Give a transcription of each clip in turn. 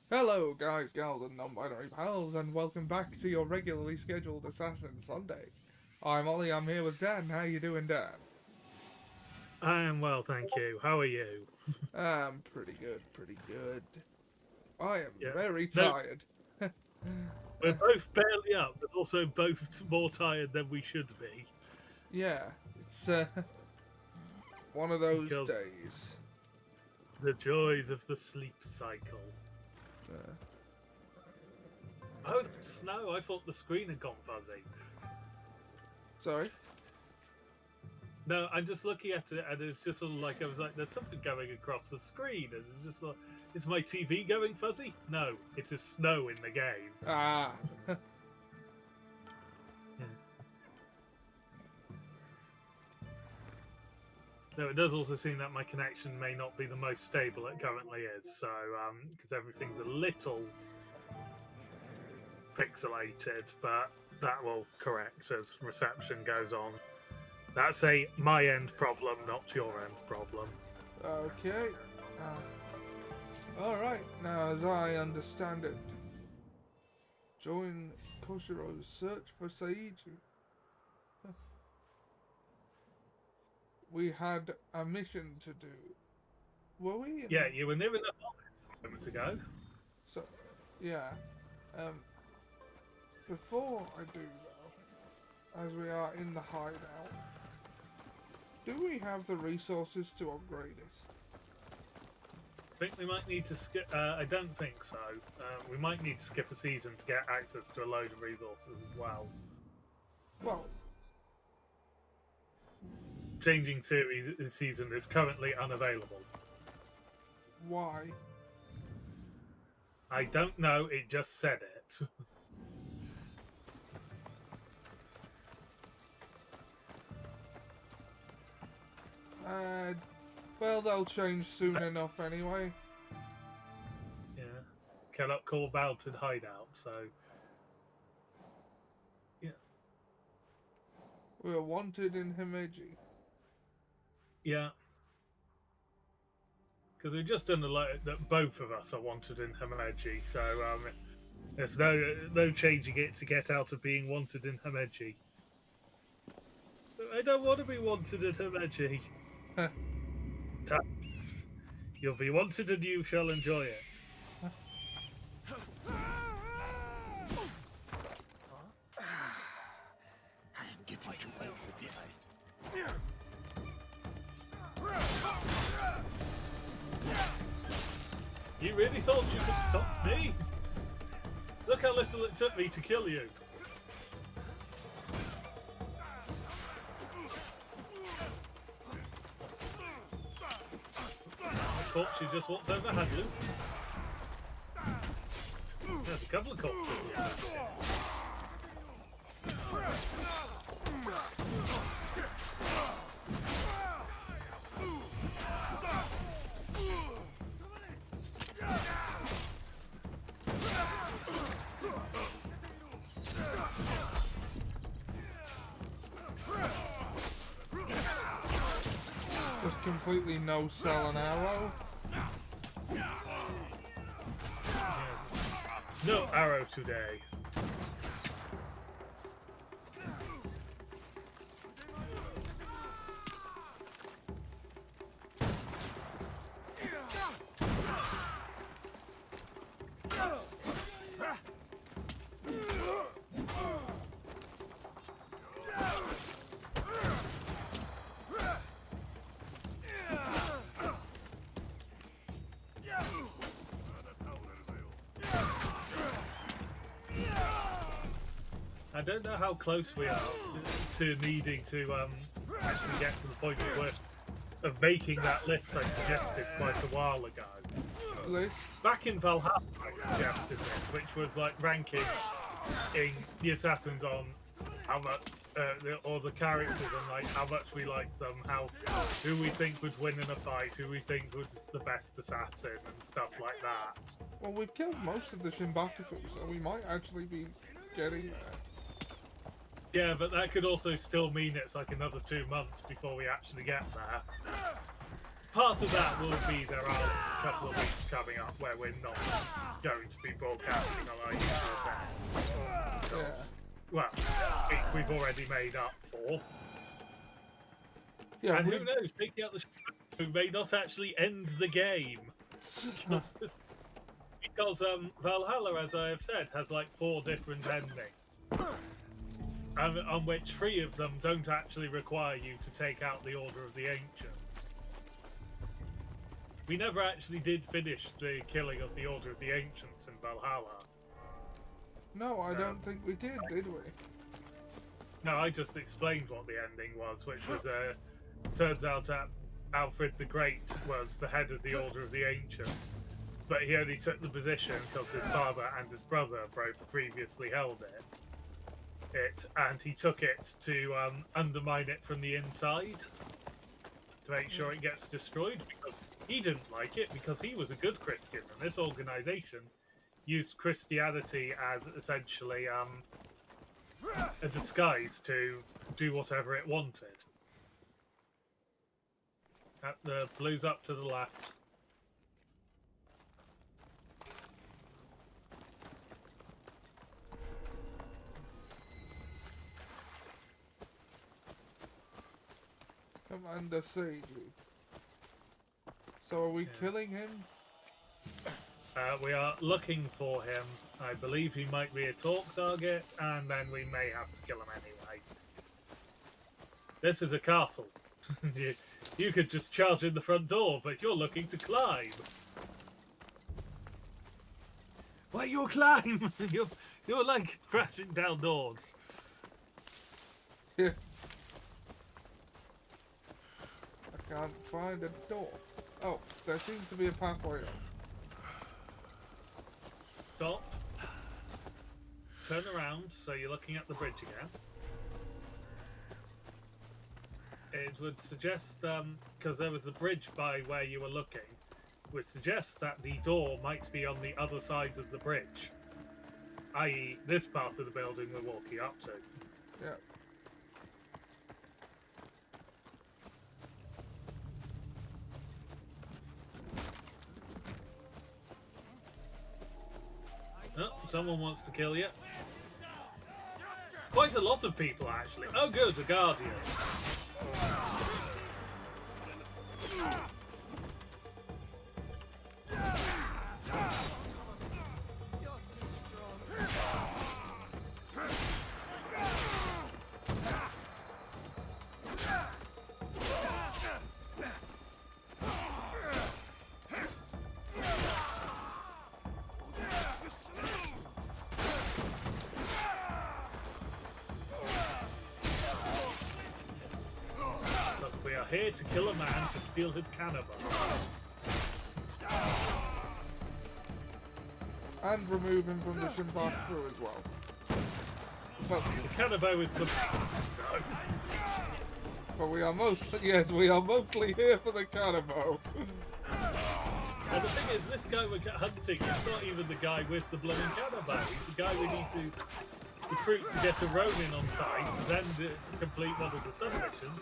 Hello, guys, gals, and non-binary pals, and welcome back to your regularly scheduled Assassin Sunday. I'm Ollie. I'm here with Dan. How you doing, Dan? I am well, thank you. How are you? I'm pretty good, pretty good. I am Yeah. very No, tired. we're both barely up, but also both more tired than we should be Yeah, it's one of those because days. the joys of the sleep cycle. Uh, Oh, the snow! I thought the screen had gone fuzzy. sorry. No, I'm just looking at it, and it's just sort of like I was like, "There's something going across the screen," and it's just like, "Is my TV going fuzzy?" No, it is snow in the game. Ah, No, it does also seem that my connection may not be the most stable it currently is. So, because everything's a little pixelated, but that will correct as reception goes on. That's a my end problem, not your end problem. okay. All right. Now, as I understand it, join Koshiro's search for Saiji. We had a mission to do. Were we? Yeah, you were near enough a moment ago. So, yeah. Um, Before I do though, as we are in the hideout, do we have the resources to upgrade it? I think we might need to skip. I don't think so. We might need to skip a season to get access to a load of resources as well. Well, Changing series season is currently unavailable. why? I don't know. It just said it. Uh, well, they'll change soon enough anyway. Yeah, cannot call Mountain Hideout. So yeah, We're wanted in Himeji. yeah. Because we've just done a lot that both of us are wanted in Himeji, so there's no changing it to get out of being wanted in Himeji. I don't want to be wanted in Himeji. You'll be wanted and you shall enjoy it. I am getting too old for this. You really thought you could stop me? Look how little it took me to kill you. I thought she just walked over Hadley. There's a couple of cops in here. Just completely no sell an arrow. No arrow today. I don't know how close we are to needing to actually get to the point of making that list I suggested quite a while ago. List. Back in Valhalla, I suggested this, which was like ranking in the assassins on how much, or the characters and like how much we like them, who we think would win in a fight, who we think was the best assassin, and stuff like that. Well, we've killed most of the Shimbakufu, so we might actually be getting there. Yeah, but that could also still mean it's like another 2 months before we actually get there. part of that will be there are a couple of weeks coming up where we're not going to be broadcasting on our usual day. Because, well, we've already made up for. Yeah, And who knows, taking out the show may not actually end the game. Because Valhalla, as I have said, has like 4 different endings. On which 3 of them don't actually require you to take out the Order of the Ancients. We never actually did finish the killing of the Order of the Ancients in Valhalla. No, I don't think we did we? No, I just explained what the ending was, which was, turns out that Alfred the Great was the head of the Order of the Ancients, but he only took the position because his father and his brother both previously held it, and he took it to undermine it from the inside, to make sure it gets destroyed, because he didn't like it, because he was a good Christian, and this organization used Christianity as essentially a disguise to do whatever it wanted. The blue's up to the left. Commander Seiji. So are we killing him? We are looking for him. I believe he might be a talk target, and then we may have to kill him anyway. This is a castle. You could just charge in the front door, but you're looking to climb. Why you climb? You're like crashing down doors. Yeah. I can't find a door. Oh, there seems to be a pathway up. Stop. Turn around, so you're looking at the bridge again. It would suggest, because there was a bridge by where you were looking, would suggest that the door might be on the other side of the bridge. I.e., this part of the building we're walking up to. Yeah. Oh, someone wants to kill you. Quite a lot of people, actually. Oh, good, a guardian. Here to kill a man to steal his cannibal. And remove him from the Shimbach crew as well. But the cannibal is the... No. But we are mostly, yes, we are mostly here for the cannibal. Well, the thing is, this guy we're hunting is not even the guy with the bloody cannibal. He's the guy we need to recruit to get a Ronin on site, then complete one of the submissions,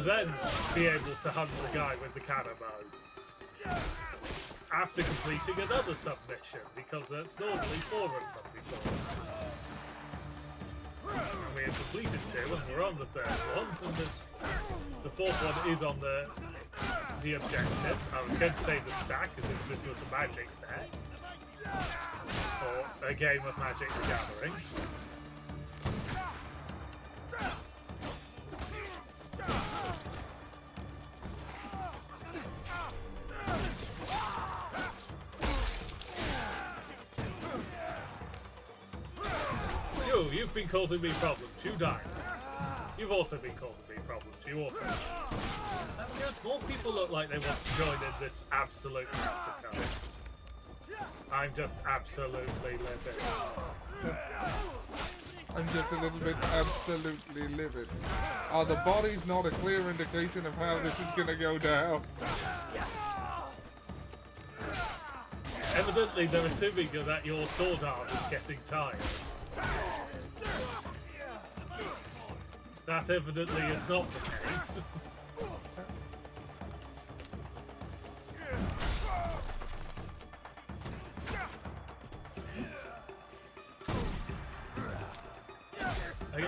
then be able to hunt the guy with the cannibal after completing another submission, because that's normally 4 of them before. And we have completed 2, and we're on the 3rd one, and the 4th one is on the objective. I was going to say the stack, as if this was a magic deck, or a game of Magic the Gathering. You've been causing me problems. You die. You've also been causing me problems. You also. More people look like they want to join in this absolute massacre. I'm just absolutely livid. I'm just a little bit absolutely livid. Are the bodies not a clear indication of how this is going to go down? Evidently, they're assuming that your sword arm is getting tired. That evidently is not the case.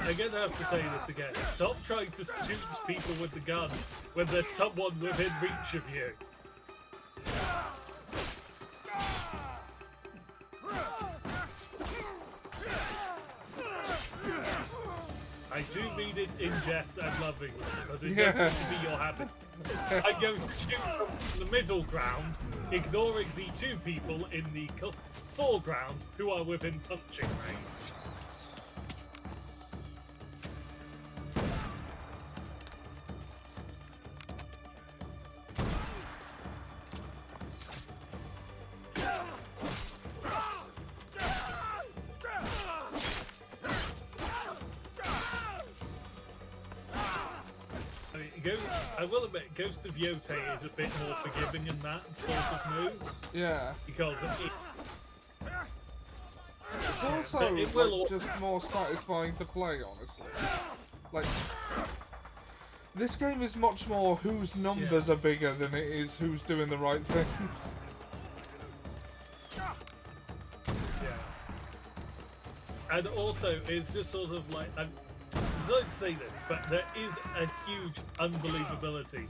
I'm gonna have to say this again. Stop trying to shoot people with the gun when there's someone within reach of you. I do mean it in jest and lovingly, but it doesn't seem to be your habit. I'm going to shoot someone in the middle ground, ignoring the two people in the foreground who are within punching range. I will admit, Ghost of Yotei is a bit more forgiving in that sort of move. Yeah. Because It's also it will like, just more satisfying to play, honestly. Like, this game is much more whose numbers are bigger than it is who's doing the right things. Yeah. And also, it's just sort of like... I'm sorry to say this, but there is a huge unbelievability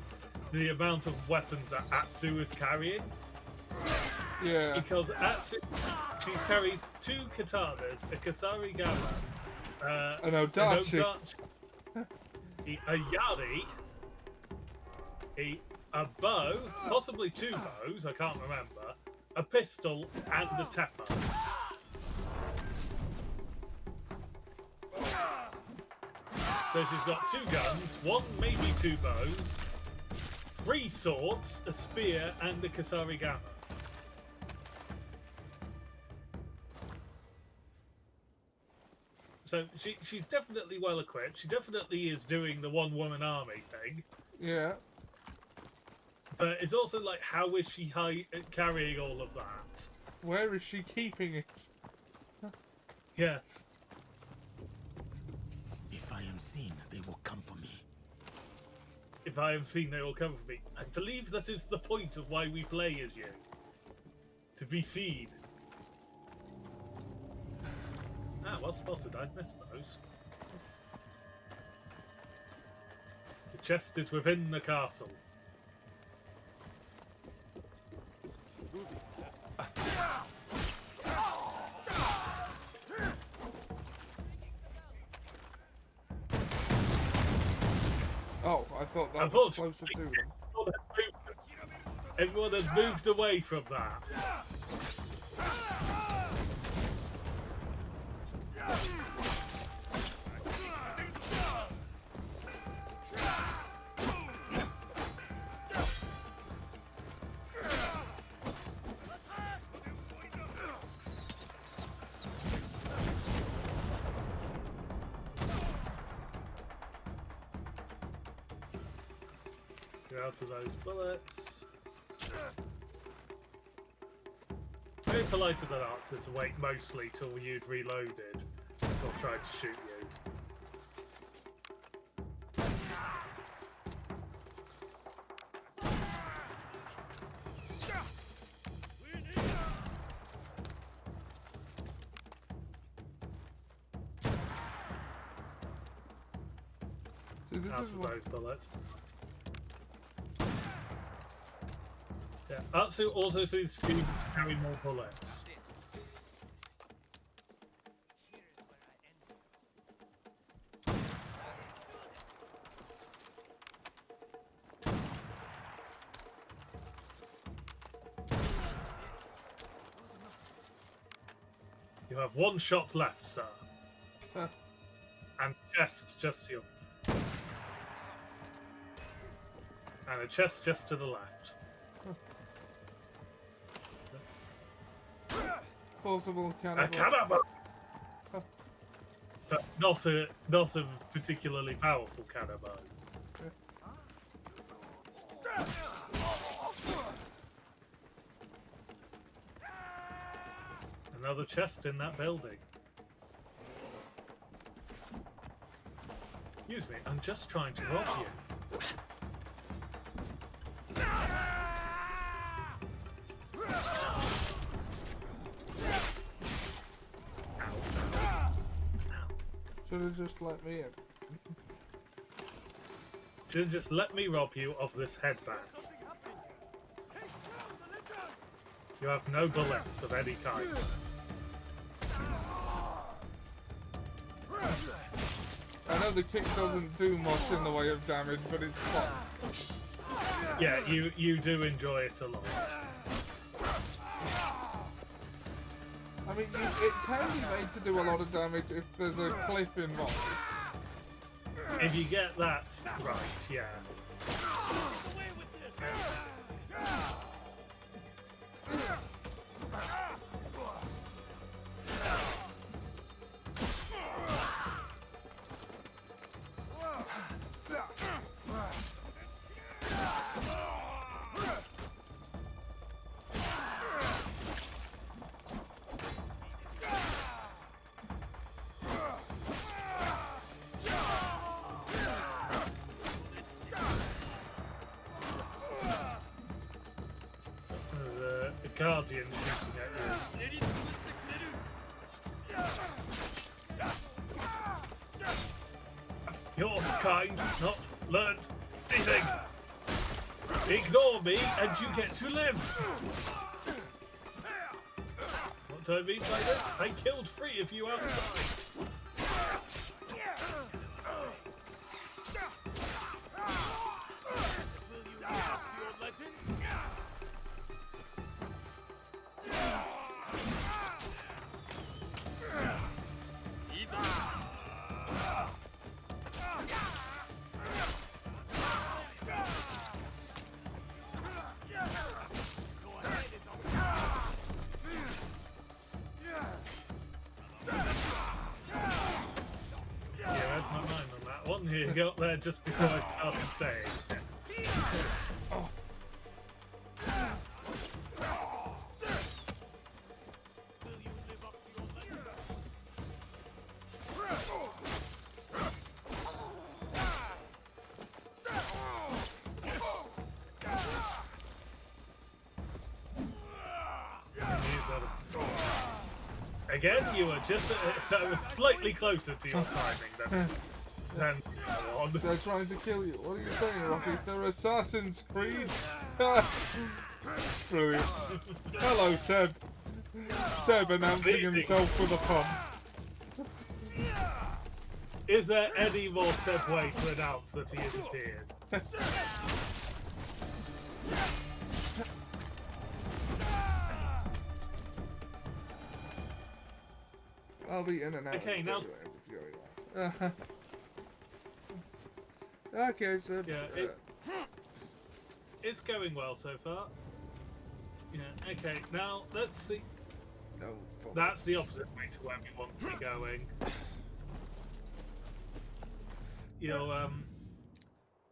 to the amount of weapons that Atsu is carrying. Yeah. Because Atsu, she carries 2 katanas, a Kasarigama, An Odachi. a Yari, a bow, possibly 2 bows, I can't remember, a pistol, and a teppa. So she's got 2 guns, 1, maybe 2 bows, 3 swords, a spear, and a Kasarigama. So she's definitely well equipped. She definitely is doing the one-woman army thing. Yeah. But it's also like, how is she carrying all of that? Where is she keeping it? Yes. If I am seen, they will come for me. If I am seen, they will come for me. I believe that is the point of why we play as you. To be seen. Ah, well spotted. I'd missed those. The chest is within the castle. Oh, I thought that was closer to them. Everyone has moved away from that. Get out of those bullets. Very polite of the doctor to wait mostly till you'd reloaded before trying to shoot you. See, this Out is of what... those bullets. Yeah, Atsu also seems to be able to carry more bullets. You have 1 shot left, sir. Huh. And chest just to your... And a chest just to the left. Plausible cannibal. A cannibal! But not a particularly powerful cannibal. Another chest in that building. Excuse me, I'm just trying to rob you. Should have just let me in. Should just let me rob you of this headband. You have no bullets of any kind. I know the kick doesn't do much in the way of damage, but it's fun. Yeah, you do enjoy it a lot. I mean, it can be made to do a lot of damage if there's a clip involved. If you get that right, yeah. There's a guardian shooting at you. Your kind not learnt anything. Ignore me and you get to live. What do I mean by this? I killed 3 of you outside. You got there just before I started saying. Oh. Again, you were just that was slightly closer to your timing than They're trying to kill you. What are you saying, Rocky? They're Assassin's Creed. Brilliant. Hello, Seb. Seb announcing himself with a pun. Is there any more Seb way to announce that he has appeared? I'll be in and out. Okay, now. Okay, so yeah, it's going well so far. Yeah. Okay, now let's see. No. That's the opposite way to where we want to be going. You'll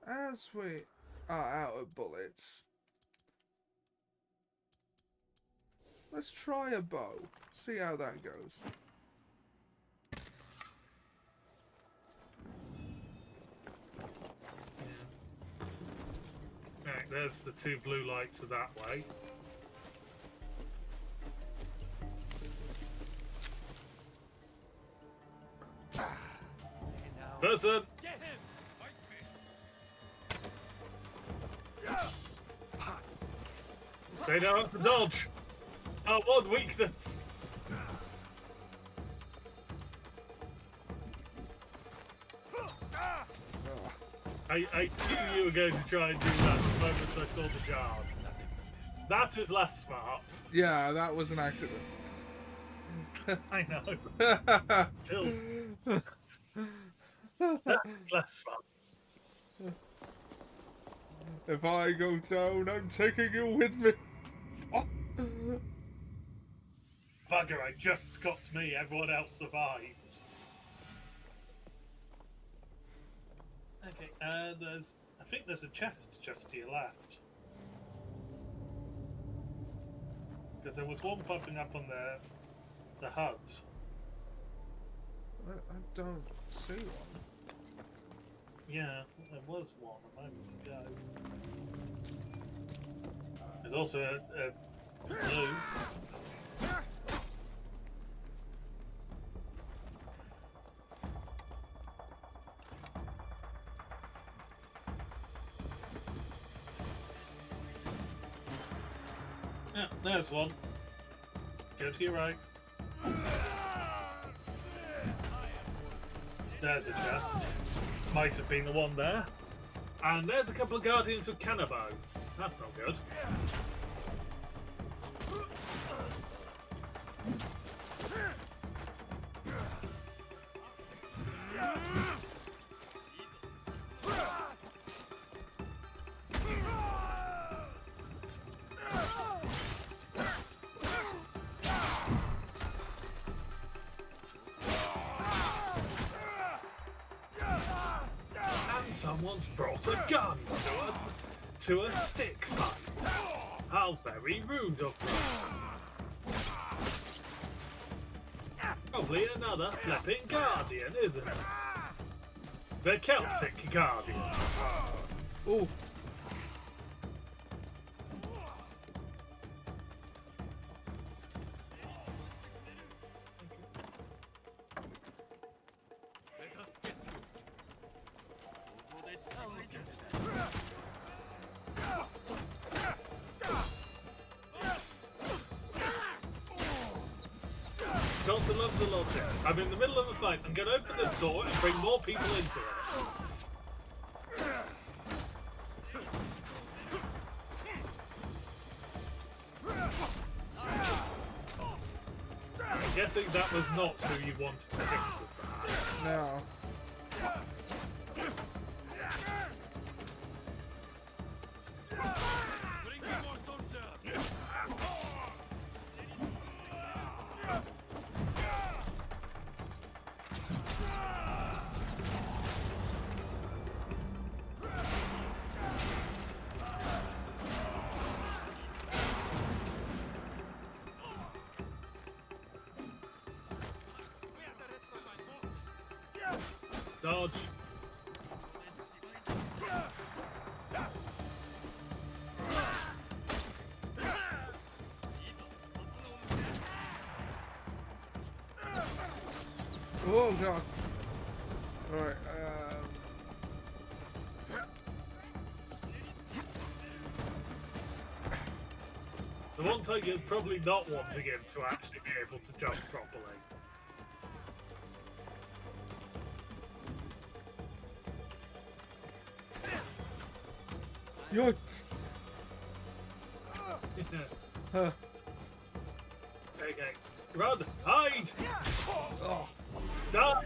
As we are out of bullets, let's try a bow. See how that goes. Right, there's the 2 blue lights are that way. Person! They know how to dodge! Our one weakness! I knew you were going to try and do that the moment I saw the jars. That is less smart. Yeah, that was an accident. I know. Still. That's less smart. If I go down, I'm taking you with me. Bugger, I just got me. Everyone else survived. Okay, I think there's a chest just to your left. Because there was one popping up on the hut. I don't see one. Yeah, there was one a moment ago. There's also a blue. Yeah, there's one. Go to your right. There's a chest. Might have been the one there. And there's a couple of guardians with Cannibal. That's not good. And someone's brought a gun to a stick fight. How very rude of them. Probably another flipping guardian, isn't it? The Celtic Guardian. Oh. Got to love the logic. I'm in the middle of a fight. I'm going to open this door and bring more people into it. I'm guessing that was not who you wanted to hit with that. No. Dodge. Oh god. Alright, The one thing you're probably not wanting him to actually be able to jump properly. Yo. Okay. Run! Hide! Oh. Die!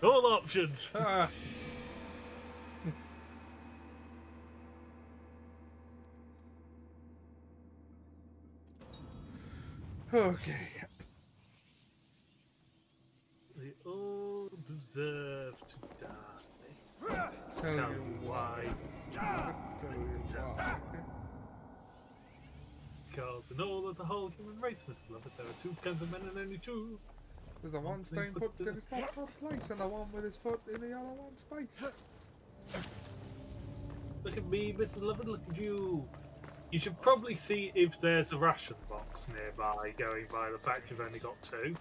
All options. Ah. Okay. They all deserve to die. Tell Tell you you why. why. Tell you why. Because in all of the whole human race, Mr. Lovett, there are two kinds of men and only two. There's the one staying put in his proper place and the one with his foot in the other one's face. Look at me, Mr. Lovett, look at you. You should probably see if there's a ration box nearby, going by the fact you've only got two.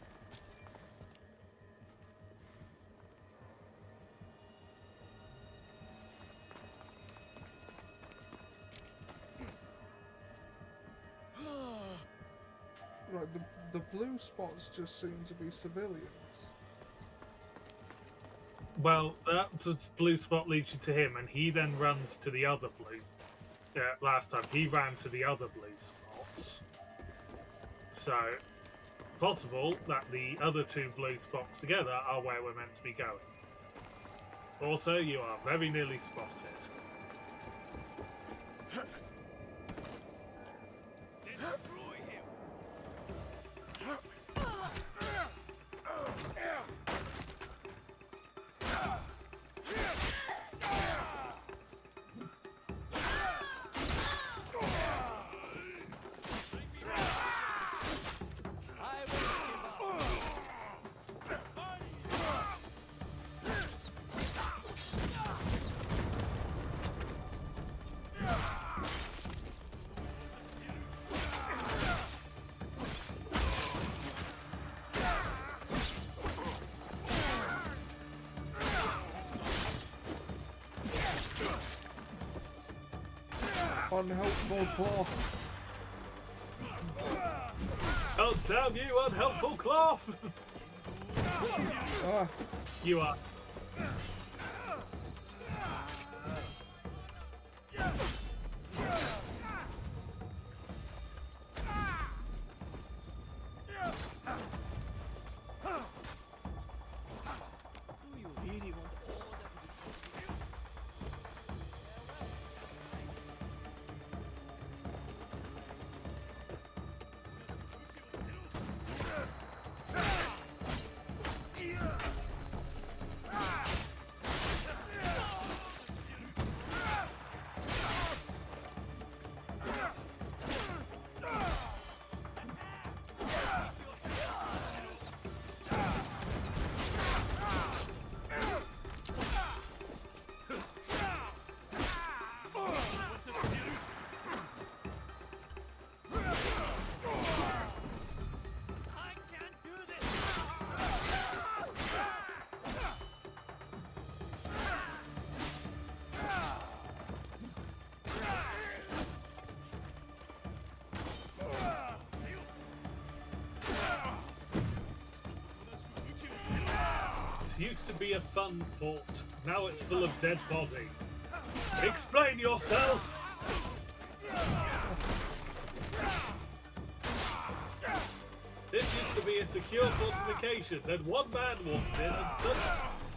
Right, the blue spots just seem to be civilians. Well, that blue spot leads you to him, and he then runs to the other blues. Last time, he ran to the other blue spots. So, possible that the other two blue spots together are where we're meant to be going. Also, you are very nearly spotted. unhelpful cloth. Oh, damn you, unhelpful cloth! Ah, You are. Do you really want all that? Used to be a fun fort. Now it's full of dead bodies. Explain yourself! This used to be a secure fortification. Then one man walked in and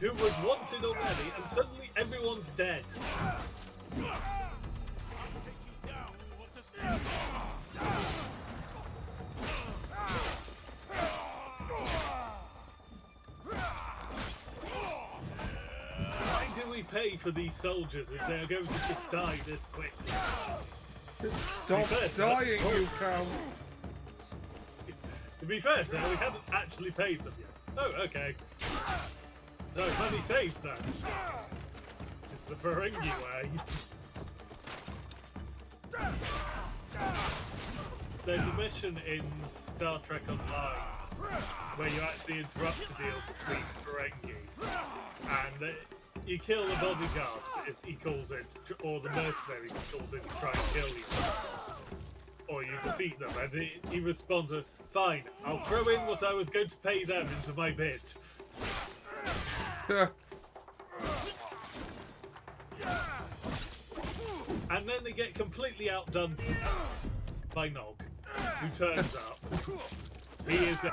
who was wanted already, and suddenly everyone's dead. Pay for these soldiers if they're going to just die this quickly. stop dying, you cow! To be fair, sir, we haven't actually paid them yet. Oh, okay. So, money saved then. It's the Ferengi way. There's a mission in Star Trek Online where you actually interrupt the deal between Ferengi and you kill the bodyguards, if he calls it, or the mercenaries he calls it to try and kill you. Or you defeat them, and he responds, fine, I'll throw in what I was going to pay them into my bid. And then they get completely outdone by Nog, who turns up. He is the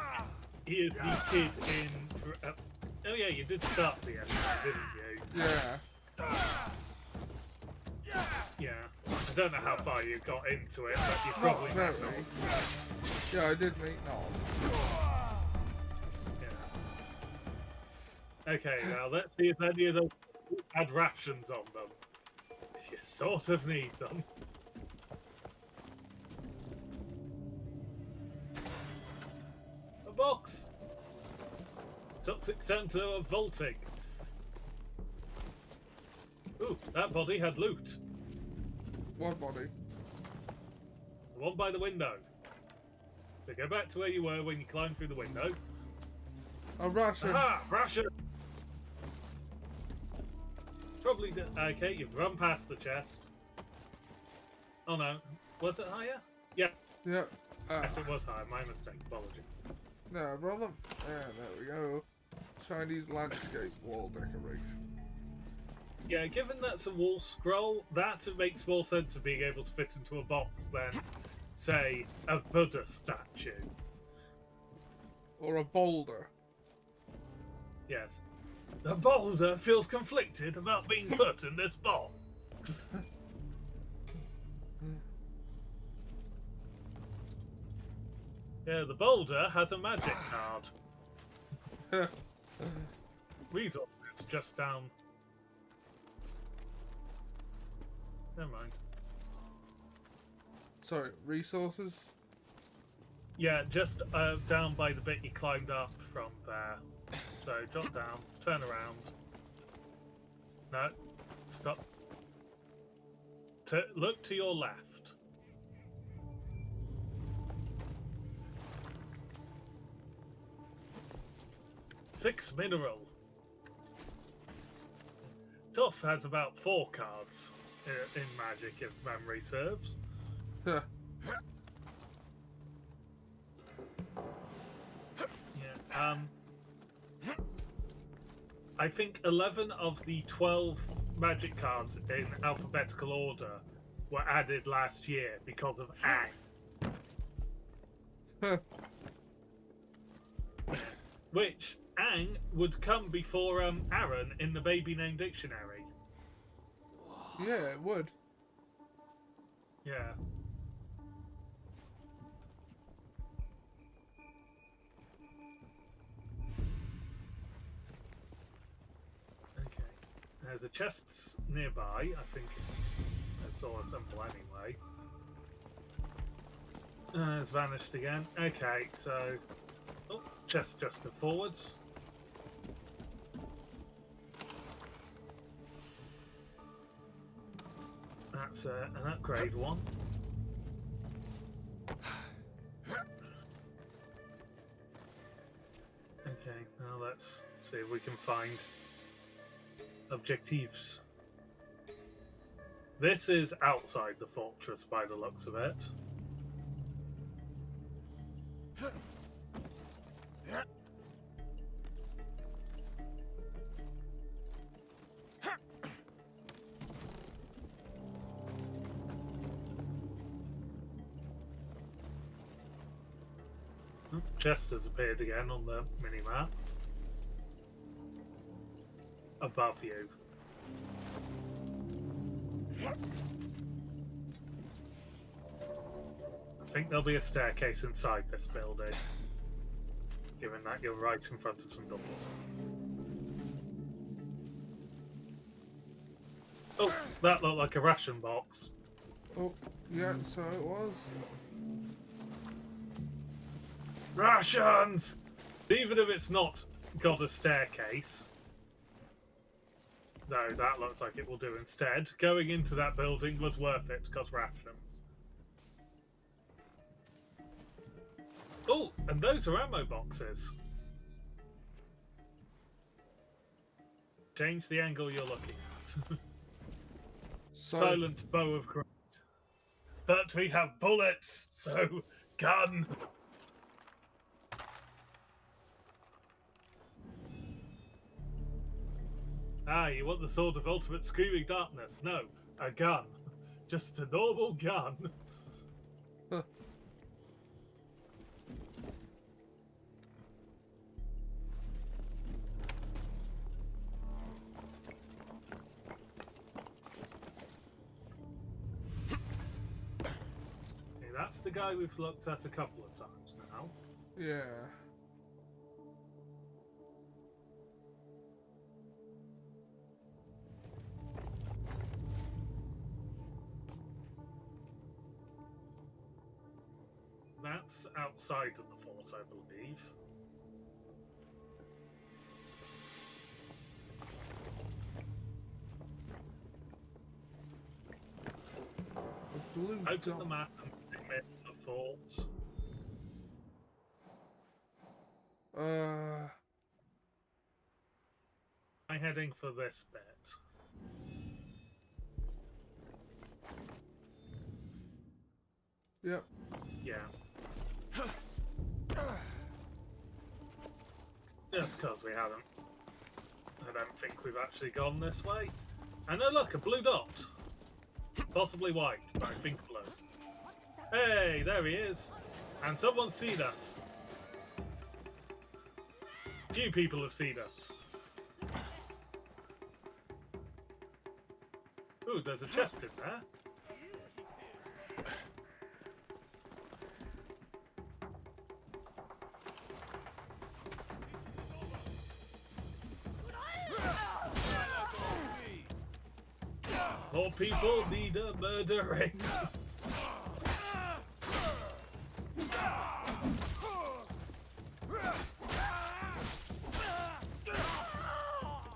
kid in... oh yeah, you did start the episode, didn't you? Yeah. Yeah. I don't know how far you got into it, but you probably Not have very. not. Yeah, I did meet Nog. Yeah. Okay, now let's see if any of those had rations on them. You sort of need them. A box! Toxic center of vaulting. Ooh, that body had loot. What body? The one by the window. So go back to where you were when you climbed through the window. A ration. Aha! Ration! Probably okay, you've run past the chest. Oh no. Was it higher? Yeah. Yeah. Yes, it was higher. My mistake. Apology. No problem. Yeah, there we go. Chinese landscape wall decoration. Yeah, given that's a wall scroll, that makes more sense of being able to fit into a box than, say, a Buddha statue. Or a boulder. Yes. The boulder feels conflicted about being put in this box. Yeah, the boulder has a magic card. Resources just down. Never mind. Sorry, resources? Yeah, just down by the bit you climbed up from there. So drop down, turn around. No, stop. Look to your left. Six mineral. Tough has about 4 cards. in Magic, if memory serves. Huh. Yeah. I think 11 of the 12 Magic cards in alphabetical order were added last year because of Aang. Huh. Which Aang would come before Aaron in the Baby Name Dictionary. Yeah, it would. Yeah. Okay. There's a chest nearby. I think I saw a symbol anyway. It's vanished again. Okay, so... Oh, chest just to forwards. That's an upgrade one. Okay, now let's see if we can find objectives. This is outside the fortress by the looks of it. Chest has appeared again on the mini-map. Above you. I think there'll be a staircase inside this building, given that you're right in front of some doors. Oh, that looked like a ration box. Oh, yeah, so it was. Rations! Even if it's not got a staircase, though that looks like it will do instead, going into that building was worth it because rations. Oh, and those are ammo boxes. Change the angle you're looking at. So, Silent bow of great. But we have bullets, so gun. Ah, you want the sword of ultimate screaming darkness? No, a gun. Just a normal gun. huh. Okay, that's the guy we've looked at a couple of times now. Yeah. That's outside of the fort, I believe. A blue Open dot. the map and submit the fort. I'm heading for this bit. Yep. Yeah. Just because we haven't. I don't think we've actually gone this way. And oh look, a blue dot. Possibly white, but I think blue. Hey, there he is. And someone's seen us. Few people have seen us. Ooh, there's a chest in there. More people need a murdering.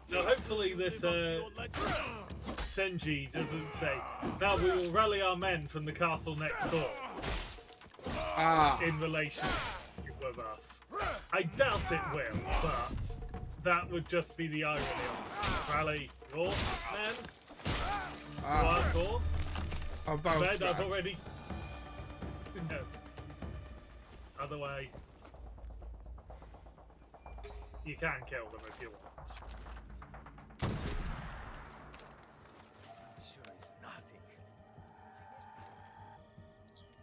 Now, hopefully, this Senji doesn't say, now we will rally our men from the castle next door Ah. in relation with us. I doubt it will, but that would just be the irony of it. Rally your men? So of course, I'll bounce Red, I've back. already. No. Other way. You can kill them if you want. Sure is nothing.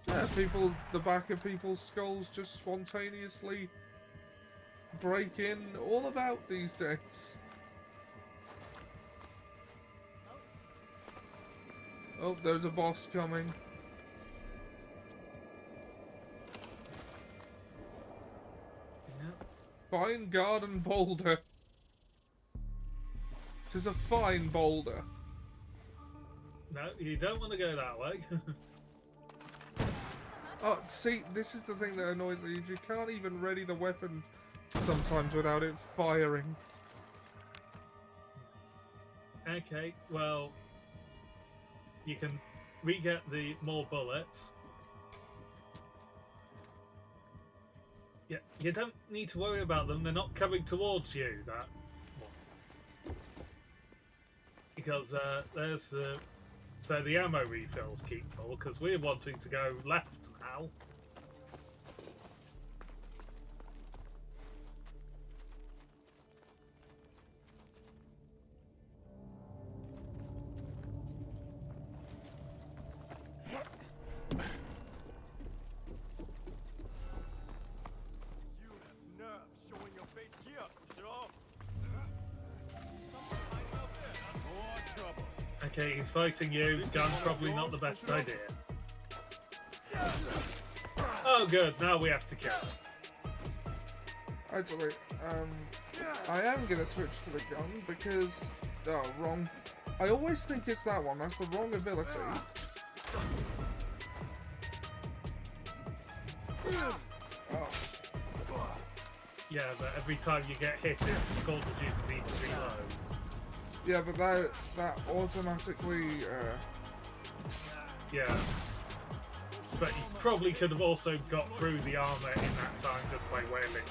Yeah, the back of people's skulls just spontaneously break in all about these days. Oh, there's a boss coming. Fine garden boulder. 'Tis a fine boulder. No, you don't want to go that way. Oh, see, this is the thing that annoys me, is you can't even ready the weapon sometimes without it firing. Okay, well, you can re-get the more bullets. Yeah, you don't need to worry about them. They're not coming towards you. That one. Because there's the so the ammo refills keep full because we're wanting to go left now. You have nerve showing your face here, Kushiro. More trouble. Okay, he's fighting you. Gun's probably not the best idea. Oh, good. Now we have to kill him. Actually, I am gonna switch to the gun because... Oh, wrong. I always think it's that one. That's the wrong ability. Oh. Yeah, but every time you get hit, it causes you to need to reload. Yeah, but that automatically... Yeah. But you probably could have also got through the armor in that time just by wailing.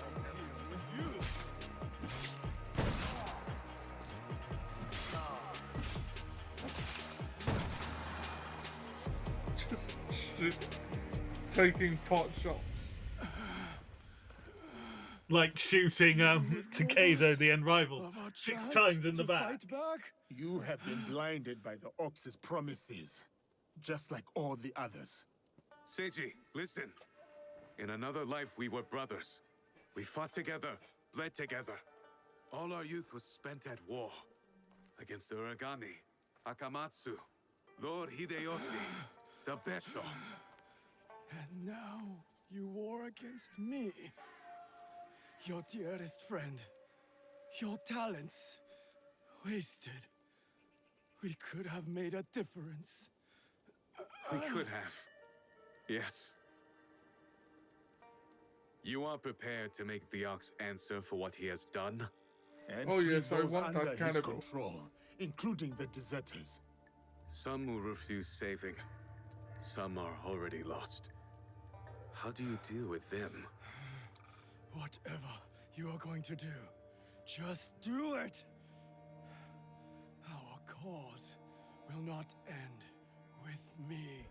just taking pot shots. Like shooting Takeda, the end rival, Of our 6 chance times in the to back. fight back? You have been blinded by the Ox's promises, just like all the others. Seiji, listen. In another life, we were brothers. We fought together, bled together. All our youth was spent at war. Against the Uragami, Akamatsu, Lord Hideyoshi, the Besho. And now you war against me. Your dearest friend. Your talents. Wasted. We could have made a difference. We could have. Yes. You are prepared to make the Ox answer for what he has done? And Oh, free yes, I those want that under his cannibal. control, including the deserters. Some will refuse saving. Some are already lost. How do you deal with them? Whatever you are going to do, just do it! Our cause will not end with me.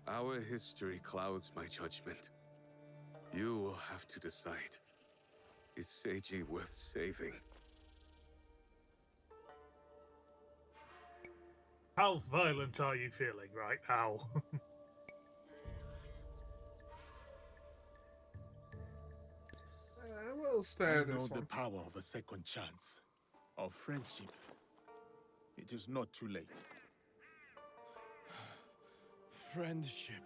Our history clouds my judgment. You will have to decide. Is Seiji worth saving? How violent are you feeling right now? We'll spare I this know the one. power of a second chance, of friendship. It is not too late. Friendship.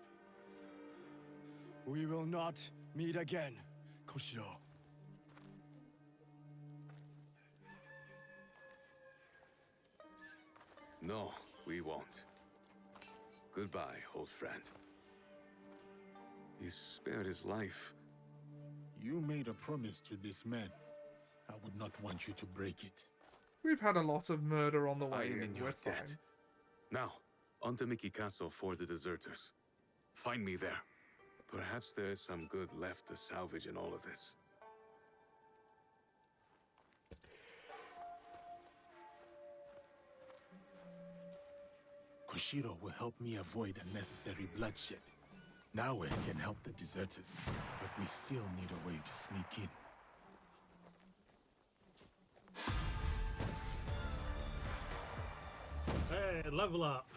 We will not meet again, Koshiro. No, we won't. Goodbye, old friend. You spared his life. You made a promise to this man. I would not want you to break it. We've had a lot of murder on the I way am in. in your We're debt. fine. Now, on to Miki Castle for the deserters. Find me there. Perhaps there is some good left to salvage in all of this. Koshiro will help me avoid unnecessary bloodshed. Naue can help the deserters, but we still need a way to sneak in. Hey, level up.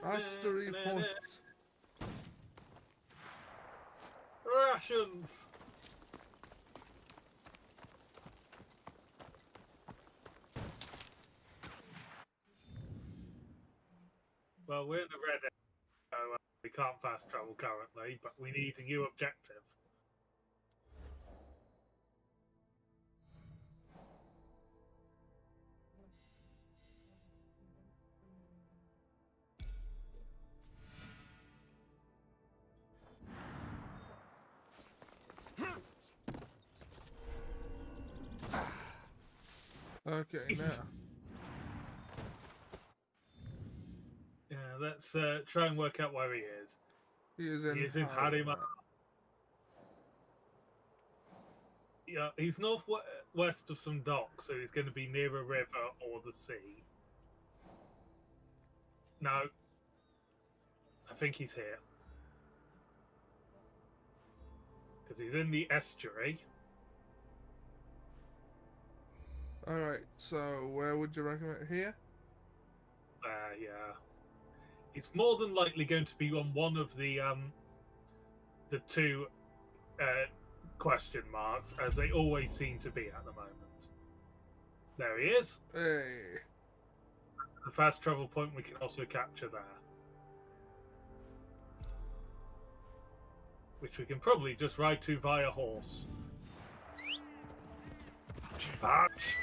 Mastery point. Rations. Well, we're in the red area, so we can't fast travel currently, but we need a new objective. Okay, now. Yeah, let's try and work out where he is. He is in, He is in Harima. Yeah, he's northwest of some docks, so he's going to be near a river or the sea. No, I think he's here. Because he's in the estuary. Alright, so where would you recommend? Here? Yeah. It's more than likely going to be on one of the two question marks, as they always seem to be at the moment. There he is. Hey. The fast travel point we can also capture there. Which we can probably just ride to via horse. Patch!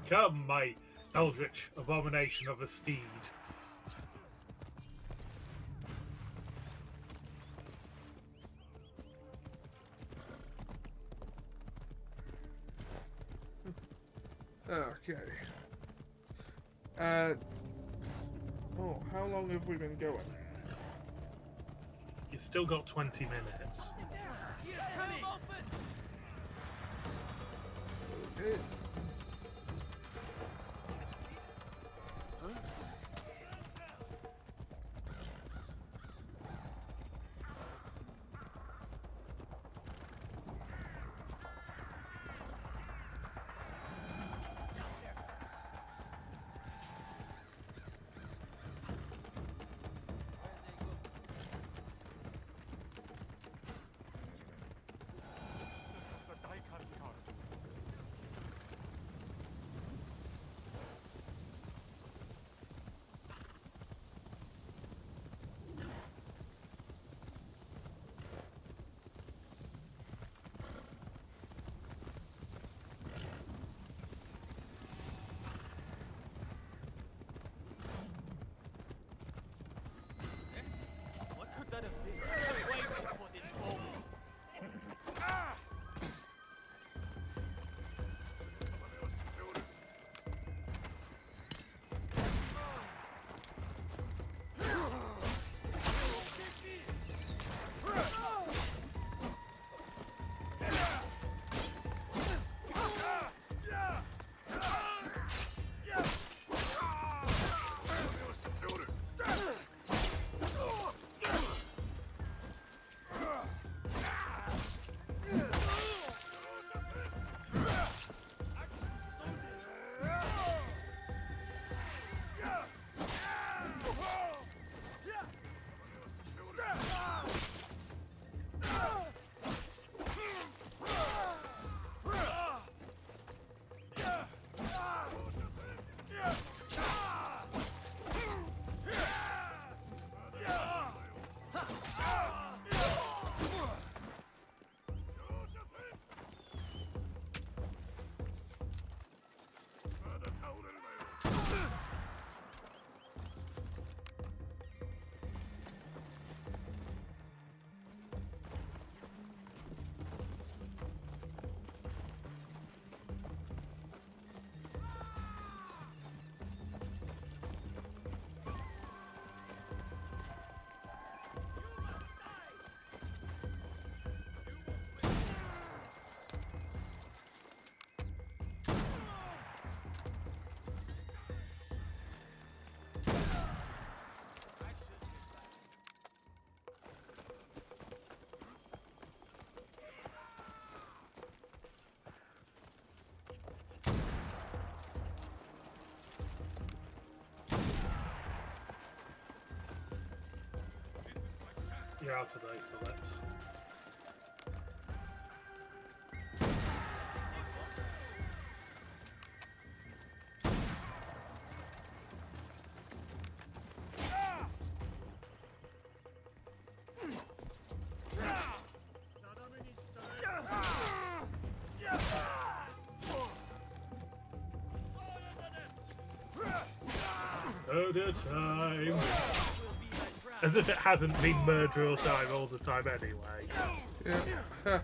Come, my eldritch abomination of a steed. Okay. Oh, how long have we been going? You've still got 20 minutes. Okay. You're out of those bullets. Murder time! As if it hasn't been murder time all the time anyway. Yeah.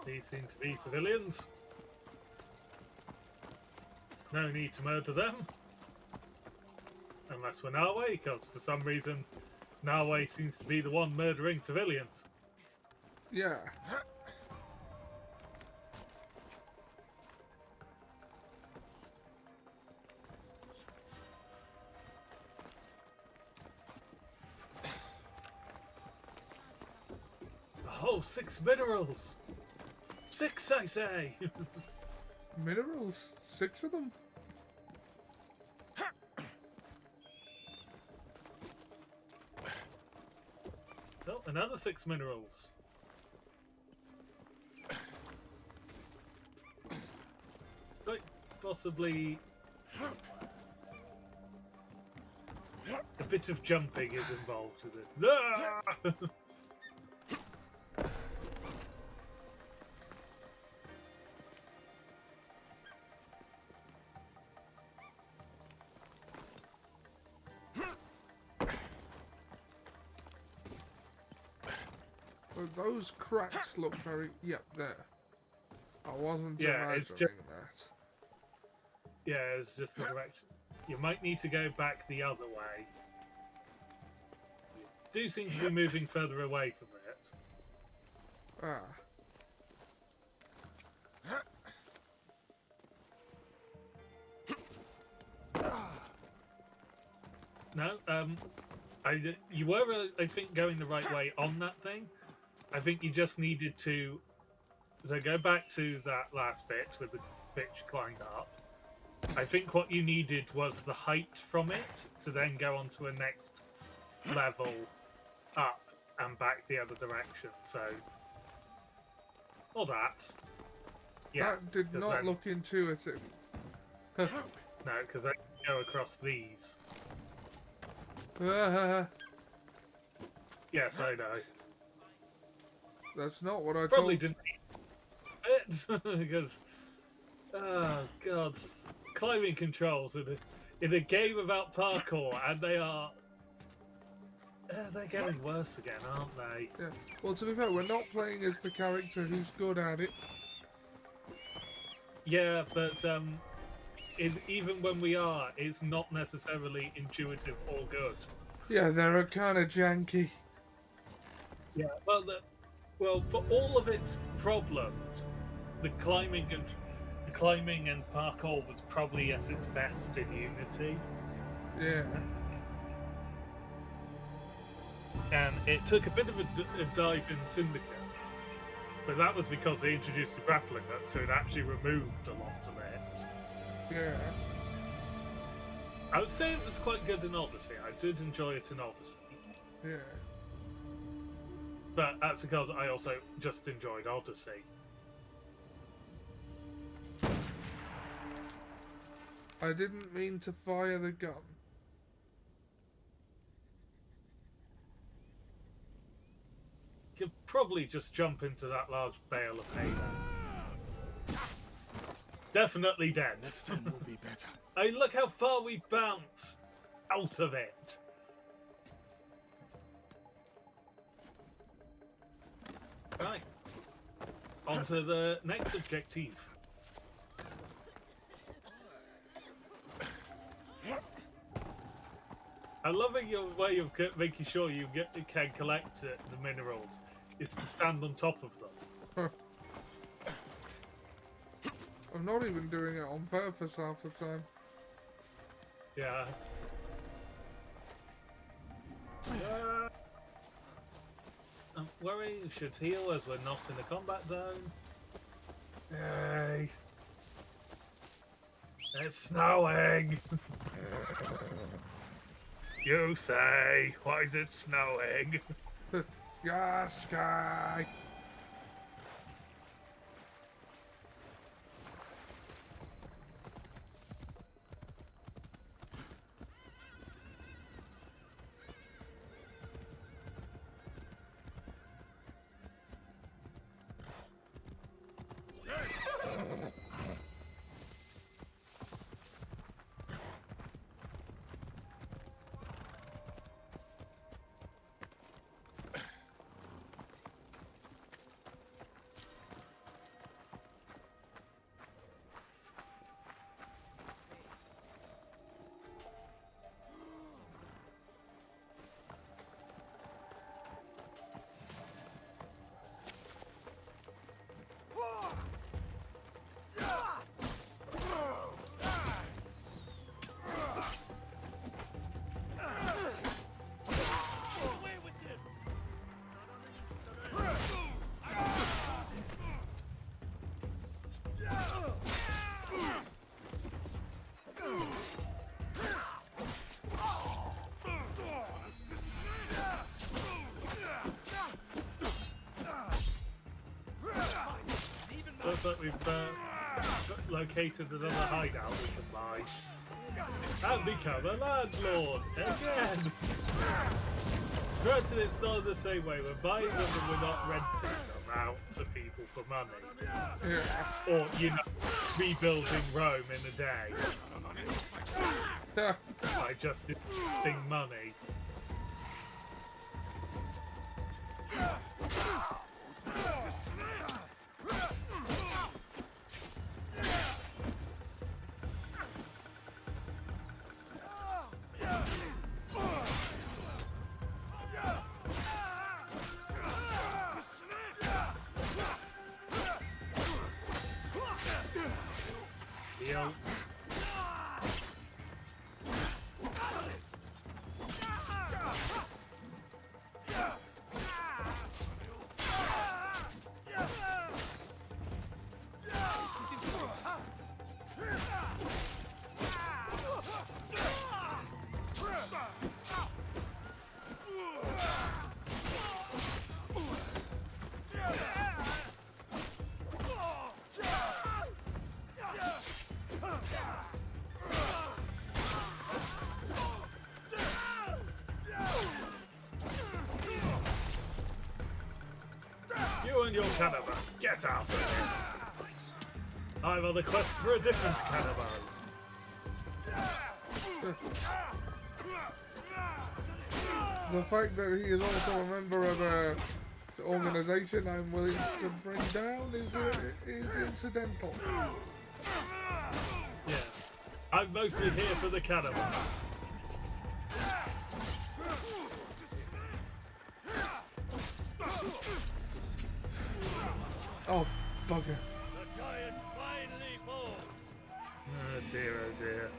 These seem to be civilians. No need to murder them. Unless we're Narway, because for some reason Narway seems to be the one murdering civilians. Yeah. Oh, 6 minerals! 6, I say! Minerals. 6 of them. Oh, another 6 minerals. Quite possibly a bit of jumping is involved with this. Ah! Well, those cracks look very... Yep, there. I wasn't Yeah, imagining it's just- that. Yeah, it's just the direction. You might need to go back the other way. You do seem to be moving further away from it. Ah. No, you were, I think, going the right way on that thing. I think you just needed to... So go back to that last bit with the bitch climbed up. I think what you needed was the height from it to then go on to a next level up and back the other direction. So, all that. Yeah, That did 'cause not then- look intuitive. No, because I can go across these. Ah, Yes, I know. that's not what I Probably told... didn't it because oh god, climbing controls in a game about parkour, and they are they're getting worse again, aren't they? Yeah. Well, to be fair, we're not playing as the character who's good at it. Yeah, but even when we are, it's not necessarily intuitive or good. Yeah, they're kind of janky. Yeah, well, for all of its problems, the climbing and parkour was probably at its best in Unity. Yeah. And it took a bit of a dive in Syndicate, but that was because they introduced the grappling hook, so it actually removed a lot of it. Yeah. I would say it was quite good in Odyssey. I did enjoy it in Odyssey, Yeah. but that's because I also just enjoyed Odyssey. I didn't mean to fire the gun. You could probably just jump into that large bale of hay then. Definitely dead. Next time will be better. Hey, look how far we bounced out of it. Right. On to the next objective. I love your way of making sure you can collect the minerals is to stand on top of them. I'm not even doing it on purpose half the time. Yeah. Don't worry, you should heal as we're not in the combat zone. Yay. It's snowing! You say, why is it snowing? Yes, Sky! Looks like we've located another hideout we can buy. And become a landlord again! Granted, it's not the same way. We're buying them and we're not renting them out to people for money. Yeah. Or, you know, rebuilding Rome in a day by just investing money. Heal. You and your cannibal, get out of here! I'm on the quest for a different cannibal. The fact that he is also a member of a organization I'm willing to bring down is incidental. Yeah. I'm mostly here for the cannibal. Oh, bugger. The giant finally falls. Oh dear, oh dear.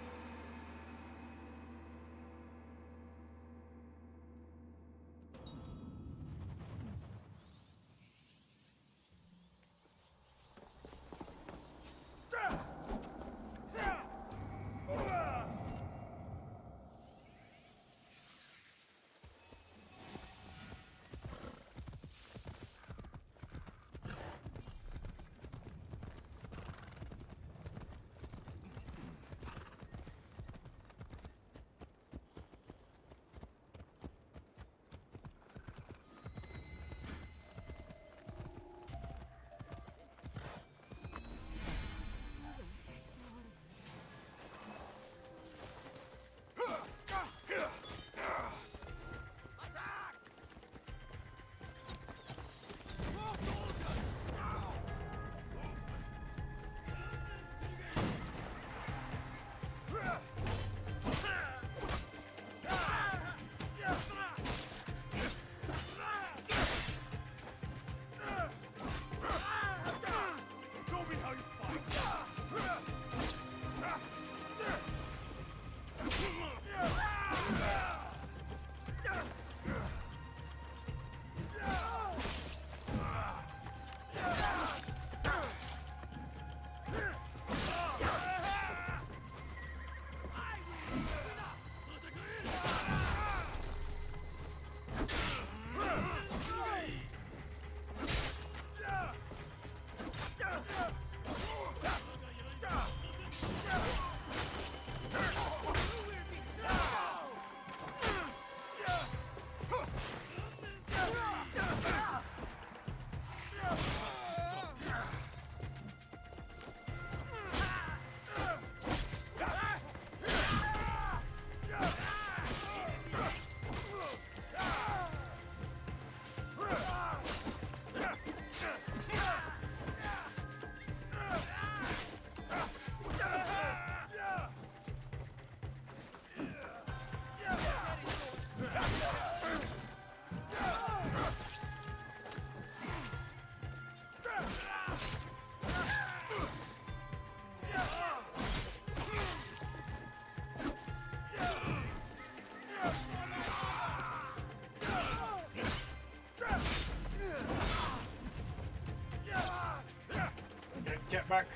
Get back.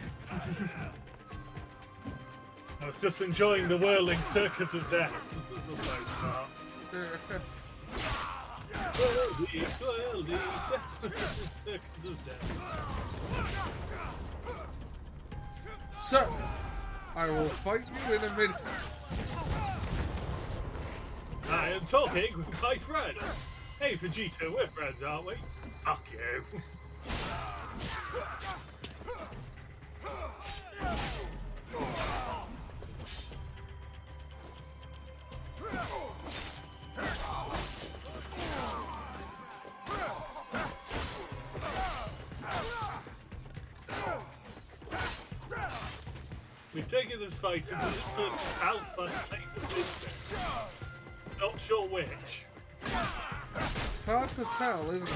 I was just enjoying the whirling circus of death. For the most part. Whirly, swirly, circus of death. Sir, I will fight you in a minute. I am talking with my friend. Hey Vegeta, we're friends, aren't we? Fuck you. We've taken this fight into the first outside place of business. Not sure which. It's hard to tell, isn't it?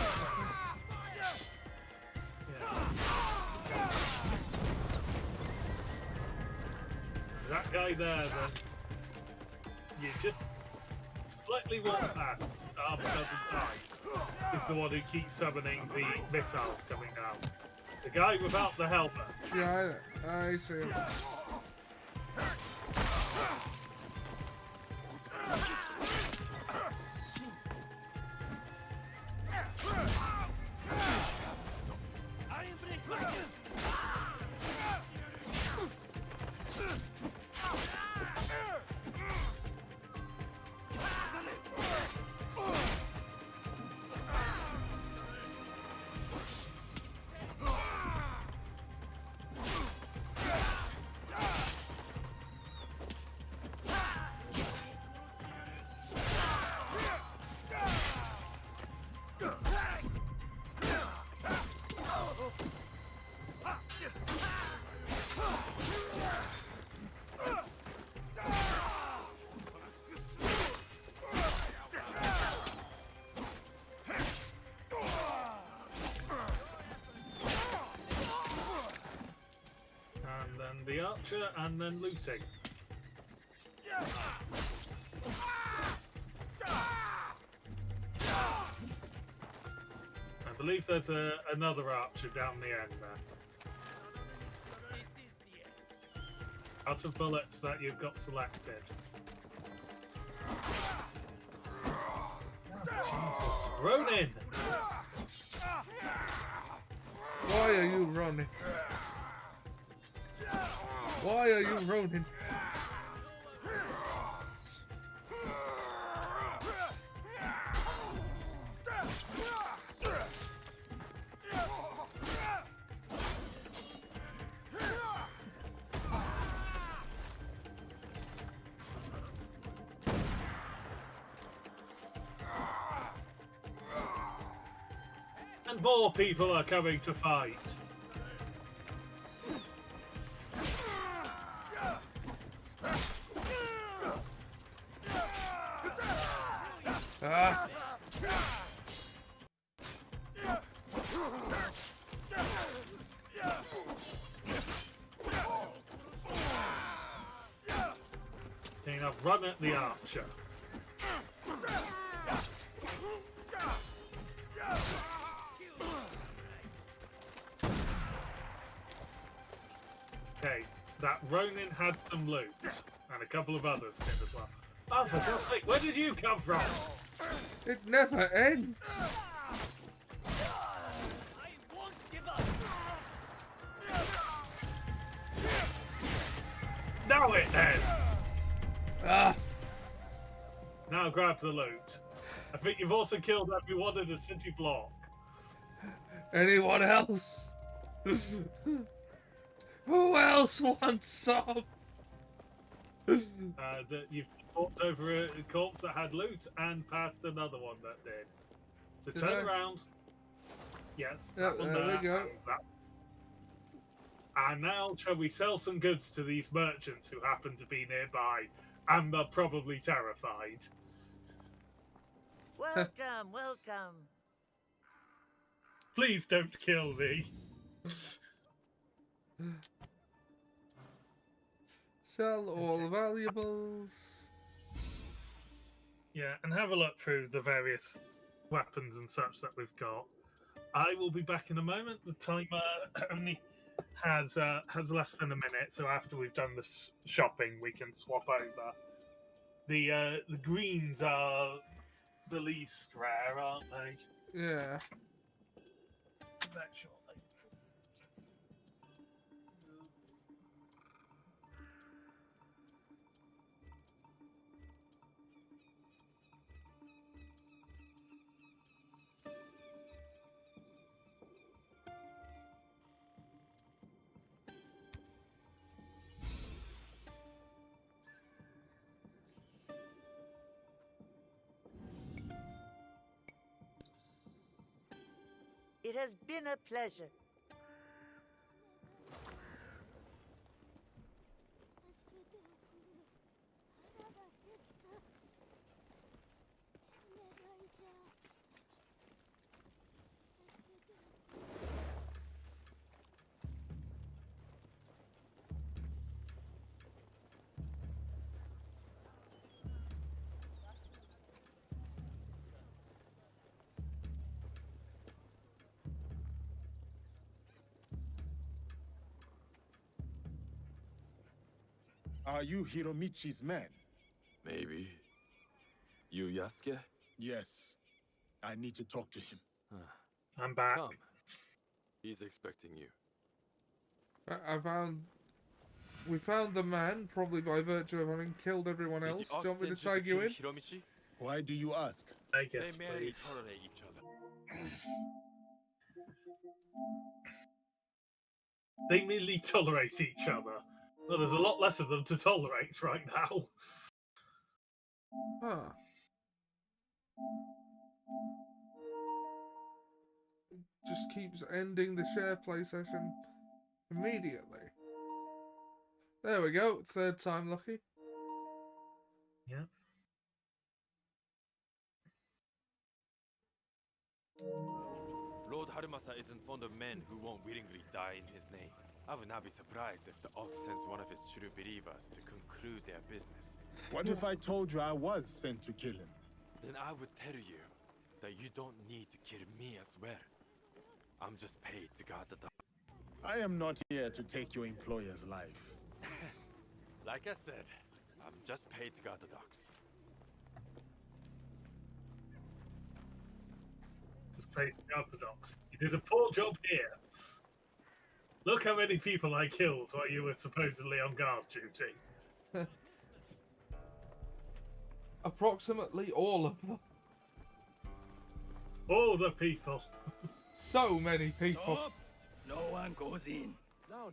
That guy there, then you just slightly walk past half a dozen times, is the one who keeps summoning the missiles coming down. The guy without the helmet. Yeah, I see him. And then the archer, and then looting. I believe there's another archer down the end there. Out of bullets that you've got selected. Jesus. Ronin! Why are you running? Why are you running? And more people are coming to fight. Ah. They have run at the archer. Okay, that Ronin had some loot, and a couple of others did as well. Oh, for God's sake, where did you come from? It never ends. Now it ends! Ah. Now grab the loot. I think you've also killed everyone in the city block. Anyone else? Who else wants some? That you've walked over a corpse that had loot and past another one that did. So Did turn I? around. Yes, Yep, that one there we go. and that. And now shall we sell some goods to these merchants who happen to be nearby and are probably terrified. Welcome, welcome. Please don't kill me. Sell all valuables. Yeah, and have a look through the various weapons and such that we've got. I will be back in a moment. The timer only has less than a minute, so after we've done the shopping, we can swap over. The greens are the least rare, aren't they? Yeah. Back shortly. It has been a pleasure. Are you Hiromichi's man? Maybe. You Yasuke? Yes. I need to talk to him. I'm back. Come. He's expecting you. We found the man, probably by virtue of having killed everyone else. Did Do the you want me to Ox send tag you to in? kill Hiromichi? Why do you ask? I guess, They merely please. tolerate each other. They merely tolerate each other. Well, there's a lot less of them to tolerate right now. Huh. Just keeps ending the share play session immediately. There we go. Third time lucky. Yeah. Lord Harumasa isn't fond of men who won't willingly die in his name. I would not be surprised if the Ox sends one of his true believers to conclude their business. What if I told you I was sent to kill him? Then I would tell you that you don't need to kill me as well. I'm just paid to guard the dog. I am not here to take your employer's life. Like I said, I'm just paid to guard the docks. Just played Orthodox. You did a poor job here. Look how many people I killed while you were supposedly on guard duty. Approximately all of them. All the people. So many people. Stop! No one goes in. Now,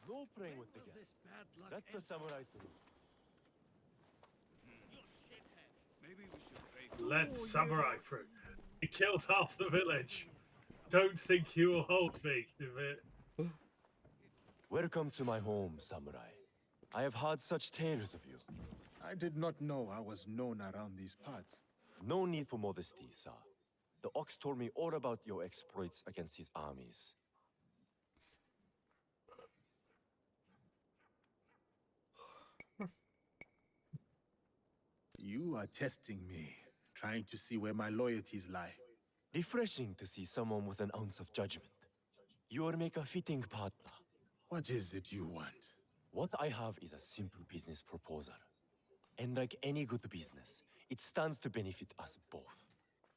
no praying with the guests. Let the samurai through. Let samurai through. You killed half the village. Don't think you will hold me. Welcome to my home, samurai. I have heard such tales of you. I did not know I was known around these parts. No need for modesty, sir. The Ox told me all about your exploits against his armies. You are testing me, trying to see where my loyalties lie. Refreshing to see someone with an ounce of judgment. You will make a fitting partner. What is it you want? What I have is a simple business proposal. And like any good business, it stands to benefit us both.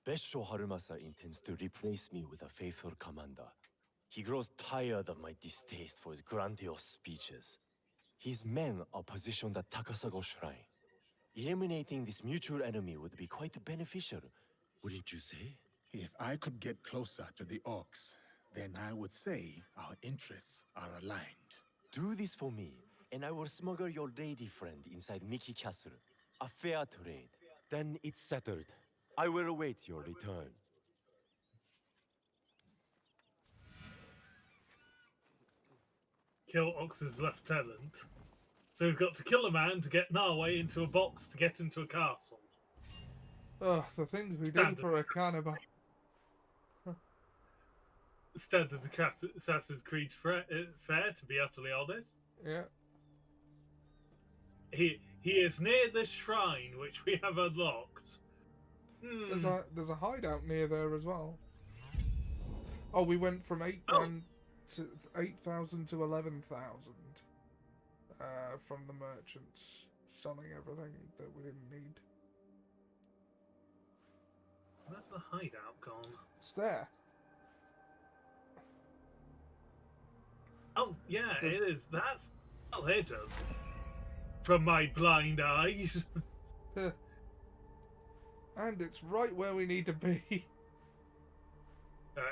Besho Harumasa intends to replace me with a faithful commander. He grows tired of my distaste for his grandiose speeches. His men are positioned at Takasago Shrine. Eliminating this mutual enemy would be quite beneficial, wouldn't you say? If I could get closer to the Orcs, then I would say our interests are aligned. Do this for me, and I will smuggle your lady friend inside Miki Castle. A fair trade. Then it's settled. I will await your return. Kill Ox's lieutenant. So we've got to kill a man to get Narway into a box to get into a castle. Ugh, the things we Standard. do for a cannibal. Standard Assassin's Creed fare, to be utterly honest. Yeah. He He is near the shrine, which we have unlocked. There's a hideout near there as well. Oh, we went from 8,000 to 11,000 from the merchants selling everything that we didn't need. Where's the hideout gone? It's there. Oh, yeah, it is. That's ahead of from my blind eyes. And it's right where we need to be.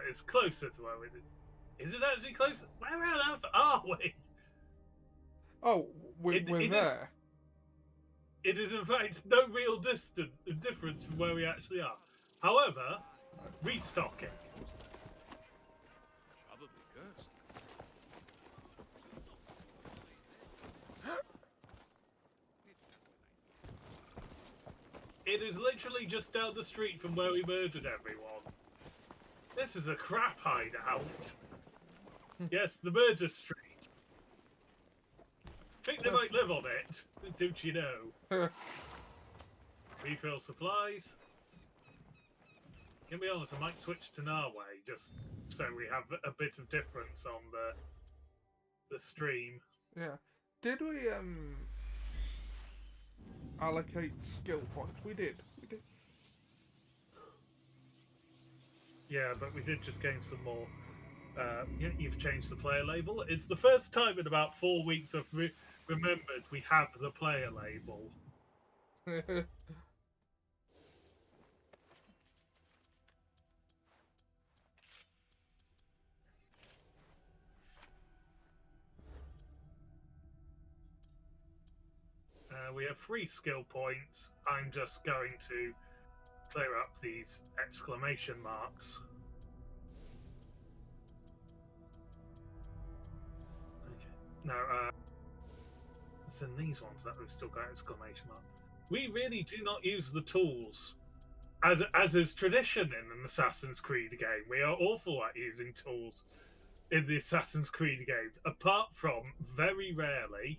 It's closer to where we did. Is it actually closer? Where on earth are we? Oh, we're It there. It is, in fact, no real difference from where we actually are. However, restocking. Probably cursed. It is literally just down the street from where we murdered everyone. This is a crap hideout. Yes, the murder street. Think they might live on it, don't you know? Refill supplies. Can be honest, I might switch to Narway just so we have a bit of difference on the stream. Yeah. Did we allocate skill points? We did. Yeah, but we did just gain some more. Yeah, you've changed the player label. It's the first time in about 4 weeks I've remembered we have the player label. We have 3 skill points. I'm just going to clear up these exclamation marks. Okay. Now, it's in these ones that we've still got exclamation mark. We really do not use the tools. As is tradition in an Assassin's Creed game, we are awful at using tools in the Assassin's Creed game, apart from very rarely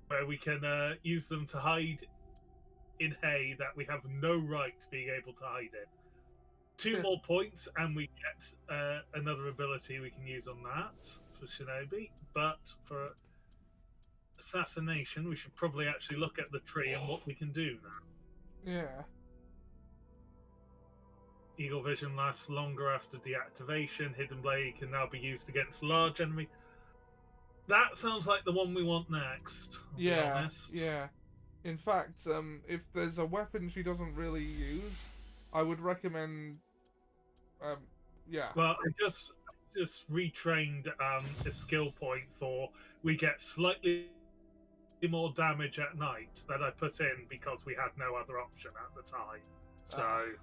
where we can use them to hide in hay that we have no right being able to hide in. 2 more points and we get another ability we can use on that for Shinobi, but for assassination we should probably actually look at the tree and what we can do now. Yeah. Eagle vision lasts longer after deactivation. Hidden blade can now be used against large enemy. That sounds like the one we want next. I'll be honest. Yeah. In fact, if there's a weapon she doesn't really use, I would recommend. Yeah. Well, I just retrained a skill point for we get slightly more damage at night that I put in because we had no other option at the time. So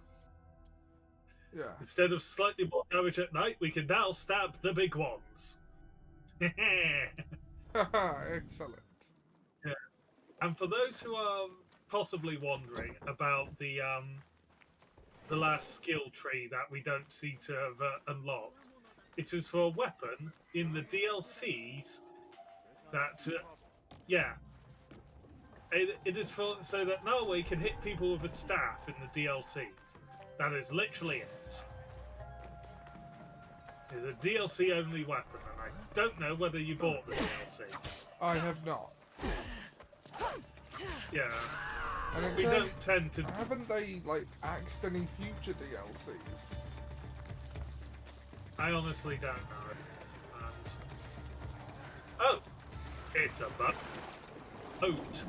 yeah. instead of slightly more damage at night, we can now stab the big ones. Excellent. Yeah. And for those who are possibly wondering about the last skill tree that we don't seem to have unlocked, it is for a weapon in the DLCs that, it is for so that Norway can hit people with a staff in the DLCs. That is literally it. It's a DLC only weapon, and I don't know whether you bought the DLC. I have not. Yeah. And We don't tend to. Haven't they axed any future DLCs? I honestly don't know. And... oh, it's a boat.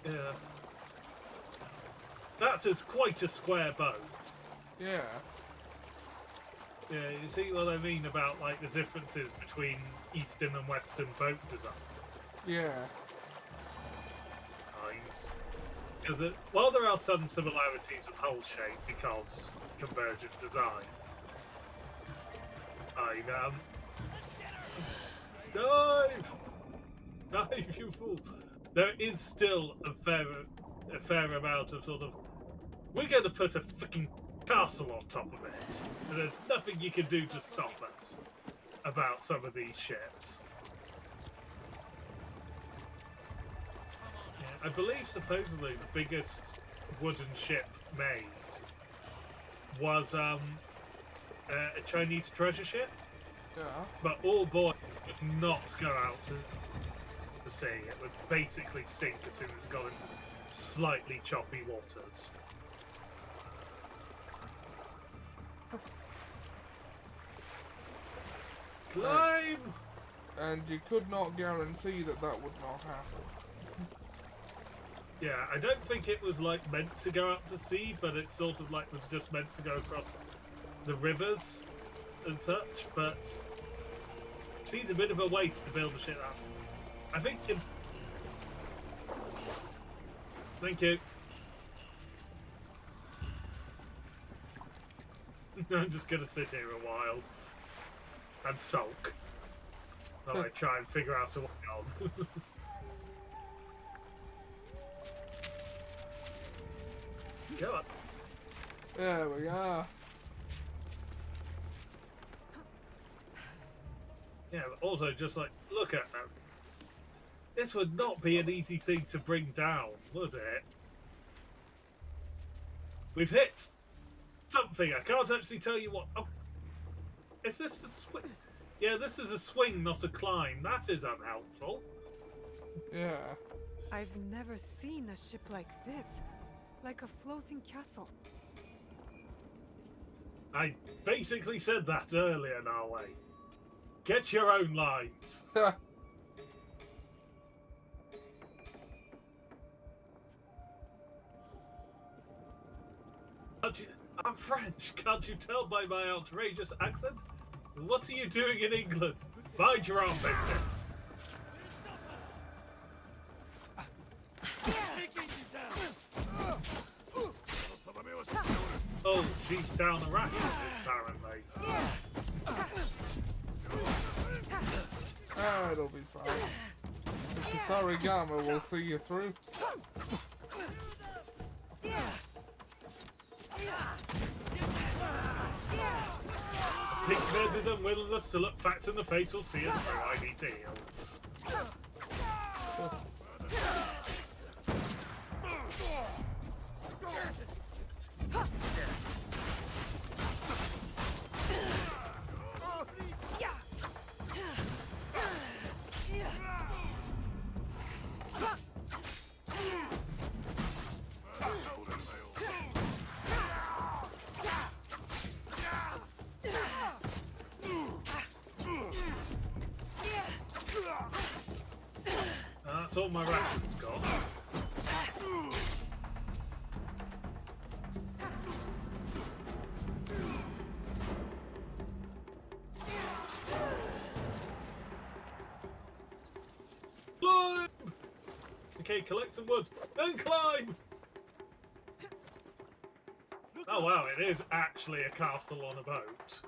Yeah. That is quite a square boat. Yeah. Yeah, you see what I mean about the differences between Eastern and Western boat design. Yeah. Because while there are some similarities with hull shape because convergent design, dive, you fool! There is still a fair amount of sort of, we're going to put a freaking castle on top of it, and there's nothing you can do to stop us about some of these ships. I believe supposedly the biggest wooden ship made was a Chinese treasure ship, Yeah. but all boys would not go out to sea. It would basically sink as soon as it got into slightly choppy waters. Climb! And you could not guarantee that that would not happen. Yeah, I don't think it was like meant to go out to sea, but it sort of like was just meant to go across the rivers and such. But it seems a bit of a waste to build a ship out. I think. Thank you. I'm just gonna sit here a while and sulk while I try and figure out a way on. Go on. There we are. Yeah, but also just like, look at them. This would not be an easy thing to bring down, would it? We've hit something. I can't actually tell you what. Oh, is this a swing? Yeah, this is a swing, not a climb. That is unhelpful. Yeah. I've never seen a ship like this. Like a floating castle. I basically said that earlier, Narway. Get your own lines. I'm French. Can't you tell by my outrageous accent? What are you doing in England? Mind your own business. Oh, she's down the rack, apparently. Ah, it'll be fine. Mr. Sarigama will see you through. Pig-headed and willingness to look facts in the face will see us through. I need to heal. That's all my rations got. Climb! Okay, collect some wood, then climb! Oh wow, it is actually a castle on a boat.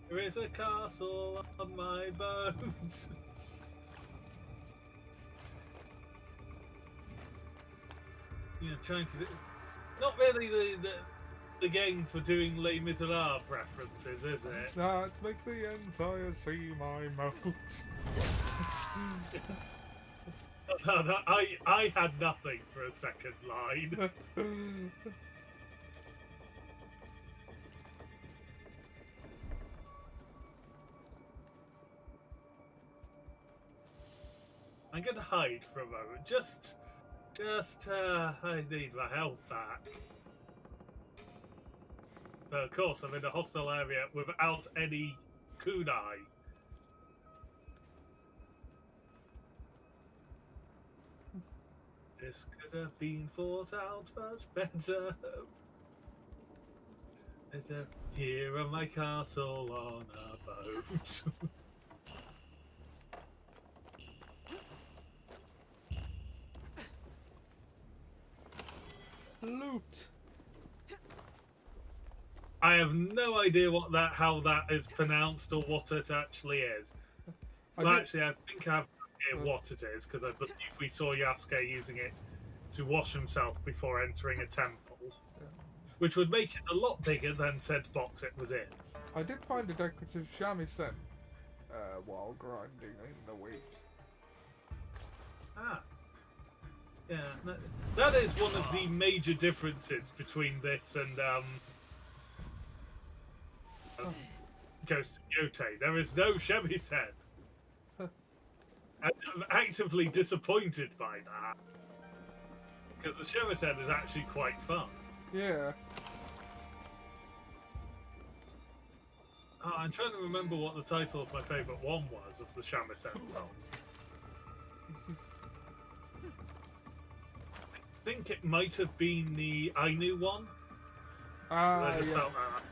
There is a castle on my boat. Yeah, trying to do... Not really the game for doing Les Miserables references, is it? That makes the entire sea my moat. No, I had nothing for a second line. I'm gonna hide for a moment. Just, I need my health back. But of course, I'm in a hostile area without any kunai. This could have been thought out much better. Here on my castle on a boat. Loot. I have no idea how that is pronounced or what it actually is. Well, actually, I think I have no idea what it is because I believe we saw Yasuke using it to wash himself before entering a temple, which would make it a lot bigger than said box it was in. I did find a decorative shamisen while grinding in the week. Ah, Yeah, that is one of the major differences between this and Ghost of Yote. There is no Shamisen. And I'm actively disappointed by that. Because the Shamisen is actually quite fun. Yeah. Oh, I'm trying to remember what the title of my favourite one was of the Shamisen song. I think it might have been the Ainu one. I just felt that.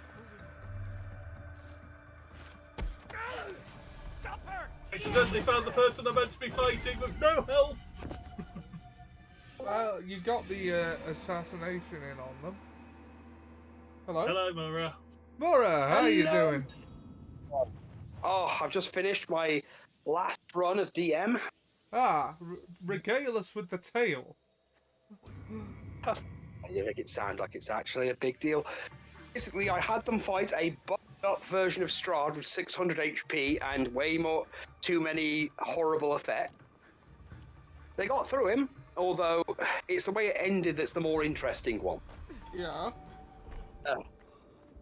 Accidentally found the person I meant to be fighting with no health. Well, you got the assassination in on them. Hello? Hello, Mura. Mora, how you doing? Oh, I've just finished my last run as DM. Ah, regale us with the tale. You make it sound like it's actually a big deal. Basically, I had them fight a bugged-up version of Strahd with 600 HP and too many horrible effects. They got through him, although it's the way it ended that's the more interesting one. Yeah.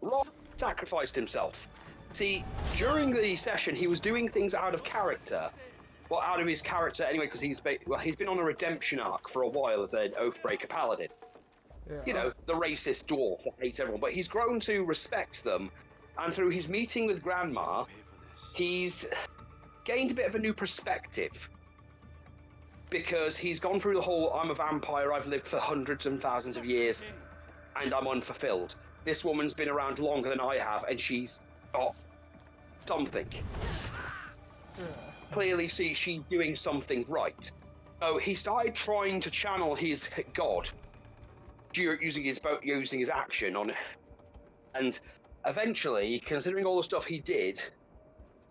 Rob sacrificed himself. See, during the session, he was doing things out of character. Well, out of his character anyway, because he's been on a redemption arc for a while as an Oathbreaker Paladin. Yeah. You know, the racist dwarf that hates everyone. But he's grown to respect them, and through his meeting with Grandma, he's gained a bit of a new perspective. Because he's gone through the whole, I'm a vampire, I've lived for hundreds and thousands of years, and I'm unfulfilled. This woman's been around longer than I have, and she's got something. Yeah. Clearly see she's doing something right. So he started trying to channel his god, using his action on it. And eventually, considering all the stuff he did,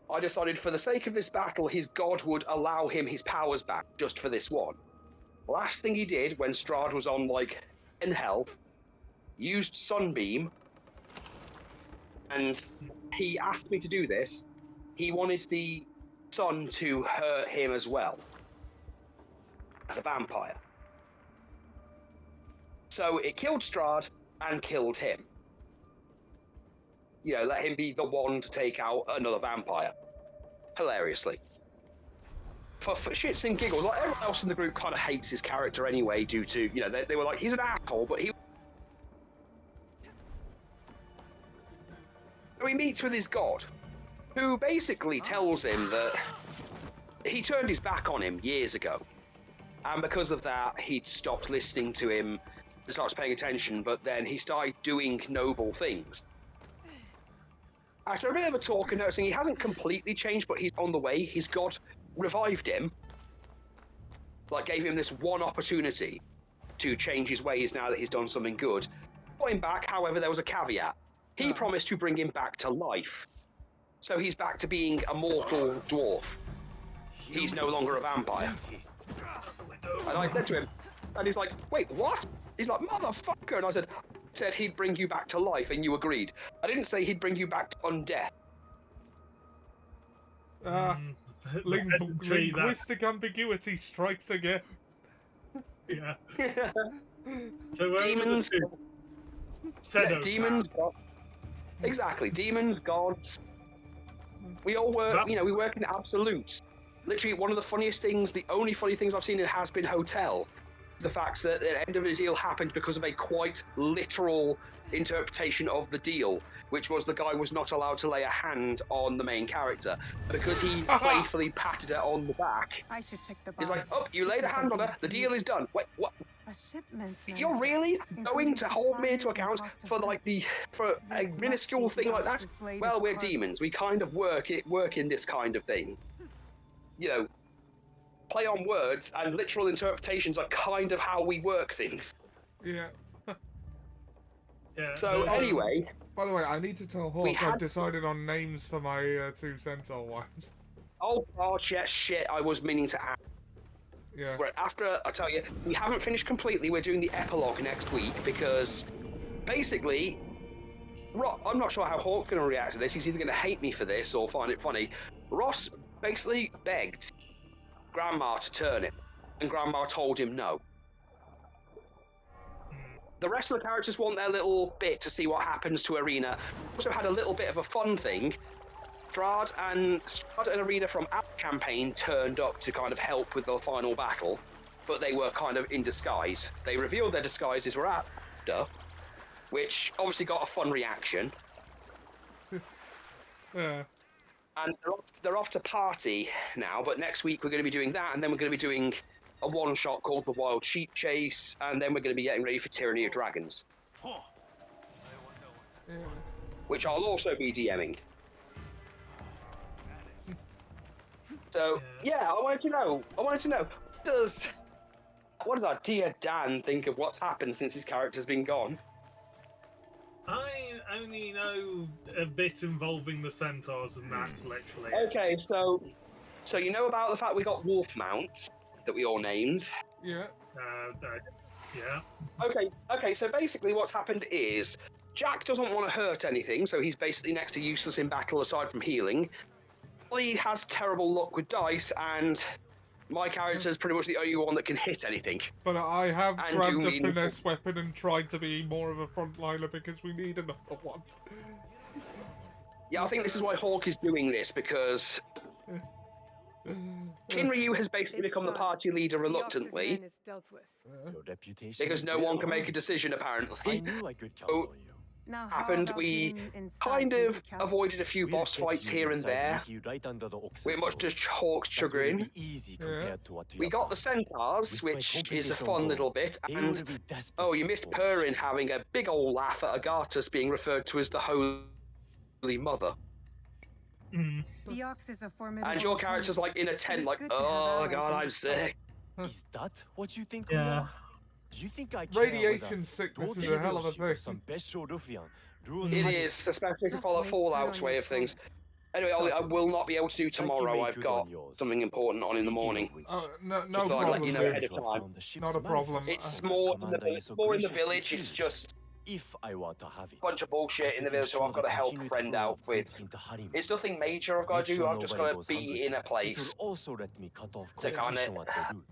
I decided for the sake of this battle, his god would allow him his powers back just for this one. Last thing he did when Strahd was on, in health, used Sunbeam, and he asked me to do this. He wanted the sun to hurt him as well, as a vampire. So it killed Strahd and killed him. You know, let him be the one to take out another vampire. Hilariously. For shits and giggles, everyone else in the group kind of hates his character anyway, due to, they were like, he's an asshole, but he... So he meets with his god, who basically tells him that he turned his back on him years ago. And because of that, he'd stopped listening to him, starts paying attention, but then he started doing noble things. After a bit of a talk and noticing he hasn't completely changed, but he's on the way, his god revived him. Gave him this one opportunity to change his ways now that he's done something good. Got him back, however, there was a caveat. He promised to bring him back to life. So he's back to being a mortal dwarf. He's no longer a vampire. And I said to him, and he's like, wait, what? He's like, motherfucker. And I said he'd bring you back to life, and you agreed. I didn't say he'd bring you back to undeath. Linguistic ambiguity strikes again. Yeah. So demons. Demons. Exactly. Demons, gods. We all work. We work in absolutes. Literally, one of the funniest things, the only funny things I've seen in Has Been Hotel, the fact that the end of the deal happened because of a quite literal interpretation of the deal, which was the guy was not allowed to lay a hand on the main character because he playfully patted her on the back. I should check the He's like, oh, you laid a hand on her, the deal is done. Wait, what? A shipment. You're really going to hold me to account for a minuscule thing like that? Well, we're demons. We kind of work in this kind of thing. Play on words and literal interpretations are kind of how we work things. Yeah. Yeah. So anyway. By the way, I need to tell Hawk I've decided on names for my 2 centaur wives. Oh gosh, yeah, shit. I was meaning to add. Yeah. After I tell you, we haven't finished completely. We're doing the epilogue next week because basically, I'm not sure how Hawk's going to react to this. He's either going to hate me for this or find it funny. Ross basically begged Grandma to turn him, and Grandma told him no. the rest of the characters want their little bit to see what happens to Arena. Also had a little bit of a fun thing. Strahd and Arena from our campaign turned up to kind of help with the final battle, but they were kind of in disguise. They revealed their disguises were after, which obviously got a fun reaction. Yeah. And they're off to party now, but next week we're going to be doing that, and then we're going to be doing a one-shot called The Wild Sheep Chase, and then we're going to be getting ready for Tyranny of Dragons, Yeah. which I'll also be DMing. So, yeah, I wanted to know, what does our dear Dan think of what's happened since his character's been gone? I only know a bit involving the centaurs, and that's literally Okay, so you know about the fact we got wolf mounts that we all named? Yeah. Yeah. Okay, so basically what's happened is Jack doesn't want to hurt anything, so he's basically next to useless in battle aside from healing. Lee has terrible luck with dice, and my character is pretty much the only one that can hit anything. But I have And grabbed you a mean- finesse weapon and tried to be more of a frontliner because we need another one. Yeah, I think this is why Hawk is doing this, because Kinryu has basically become the party leader reluctantly, Is dealt with. Your reputation because is no one can very make a decision I apparently. knew I could count Oh, on you. Now, how Happened, about we getting inside kind Winter of Castle? avoided a few We'll boss get fights you here and inside there, Wiki right under the Oxus with much Gorge. to Hawk's That will chagrin. be easy compared to what you We have got the done. centaurs, With my which is a competition fun goal, little bit, they and will be desperate oh, you missed for Perrin this. having a big old laugh at Agarthus being referred to as the Holy Mother. Mm. The Ox is a formidable And your character's opponent. like in a tent, is like, good to have oh allies god, in I'm this fight. sick. Is that what you think we Yeah. are? Do you think I care Radiation whether sickness is Lord a hell of a Hideyoshi or thing. some Besho Ruffian rules It my- is, especially if you Just follow wait Fallout's for way your of things. promise. Anyway, Ollie, I will not be able to do Thank you, tomorrow. mate, I've good got on yours. something important on in the Speaking morning. of which, Oh, no Just thought I'd let problem, you know dude. ahead of You're time. from the ship's Not a problem. manifest. It's Our more in the commander village. is so More in the graciously village. It's keen. just If I were to have it, a bunch of bullshit in the village, so I've got to help a friend out with. It's nothing major I've got to do. I've just got to be in a It place will also let me cut off to kinda- competition at the root.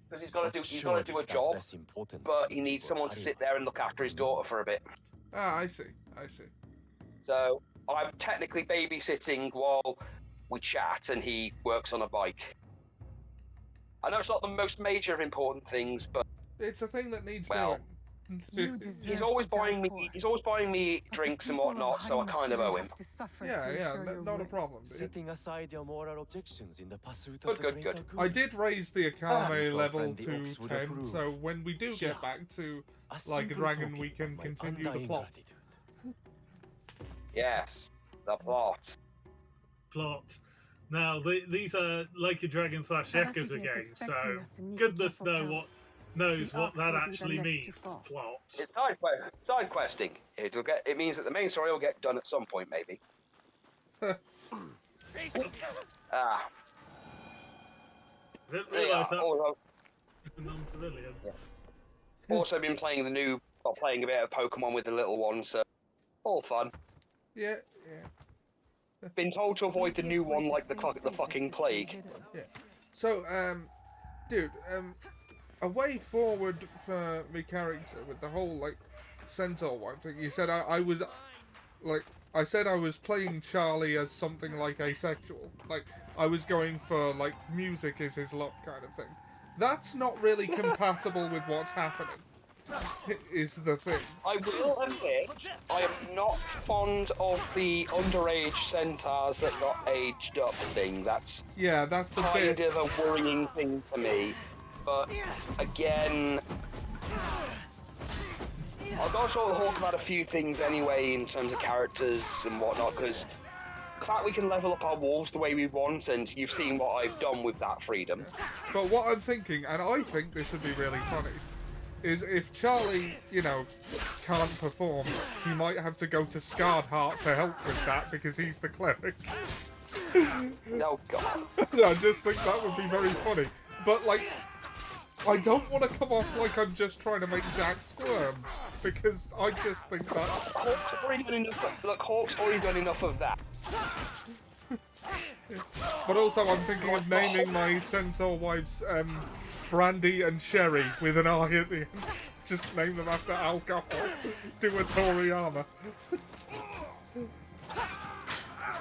because he's got to But do. He's got to do a surely that's job, less important but than he needs for someone to Harima. sit there and look after his daughter for a bit. Ah, I see. I see. So I'm technically babysitting while we chat, and he works on a bike. I know it's not the most major of important things, but It's a thing that needs Well, doing. You deserve he's always to die buying me. poor. He's always buying me But the drinks and people of whatnot, so I Harima kind of shouldn't owe him. have to suffer Yeah, to yeah, ensure your not a ruin. problem, dude. Setting aside your moral objections in the pursuit Good, of the good, greater good. good. I did raise the Akame Your level friend the to Ox would 10, approve. so when we do Here. get back to A like a simple dragon, token we can of my continue the undying plot. gratitude. Yes, the plot. Plot. Now, these are Like a Dragon / Arashige Yakuza is games, expecting so us in goodness Nikki knows The what Ox that will be the actually next to means. fall. Plot. It's side questing. It means that the main story will get done at some point, maybe. Ah, I didn't yeah. realise that Although, was a non-civilian. also been playing playing a bit of Pokemon with the little one, so all fun. Yeah, Been told to avoid the Easiest new way one to like stay the safe is fucking to stay plague. hidden. yeah. So, dude, a way forward for me character with the whole like centaur one thing. You said I was like I said I was playing Charlie as something like asexual. Like I was going for like music is his love kind of thing. That's not really compatible with what's happening. Is the thing. I will admit, I am not fond of the underage centaurs that got aged up thing. That's Yeah, that's a kind bit. of a worrying thing to me. But again, I've got to talk about a few things anyway in terms of characters and whatnot, because the fact we can level up our wolves the way we want, and you've seen what I've done with that freedom. But what I'm thinking, and I think this would be really funny, is if Charlie, you know, can't perform, he might have to go to Scarred Heart to help with that because he's the cleric. Oh god. I just think that would be very funny. But, like, I don't want to come off like I'm just trying to make Jack squirm, because I just think that... Hawk's already done enough. Look, Hawk's already done enough of that. But also I'm thinking of naming my centaur wives, Brandy and Sherry with an R at the end. Just name them after alcohol. Do a Toriyama.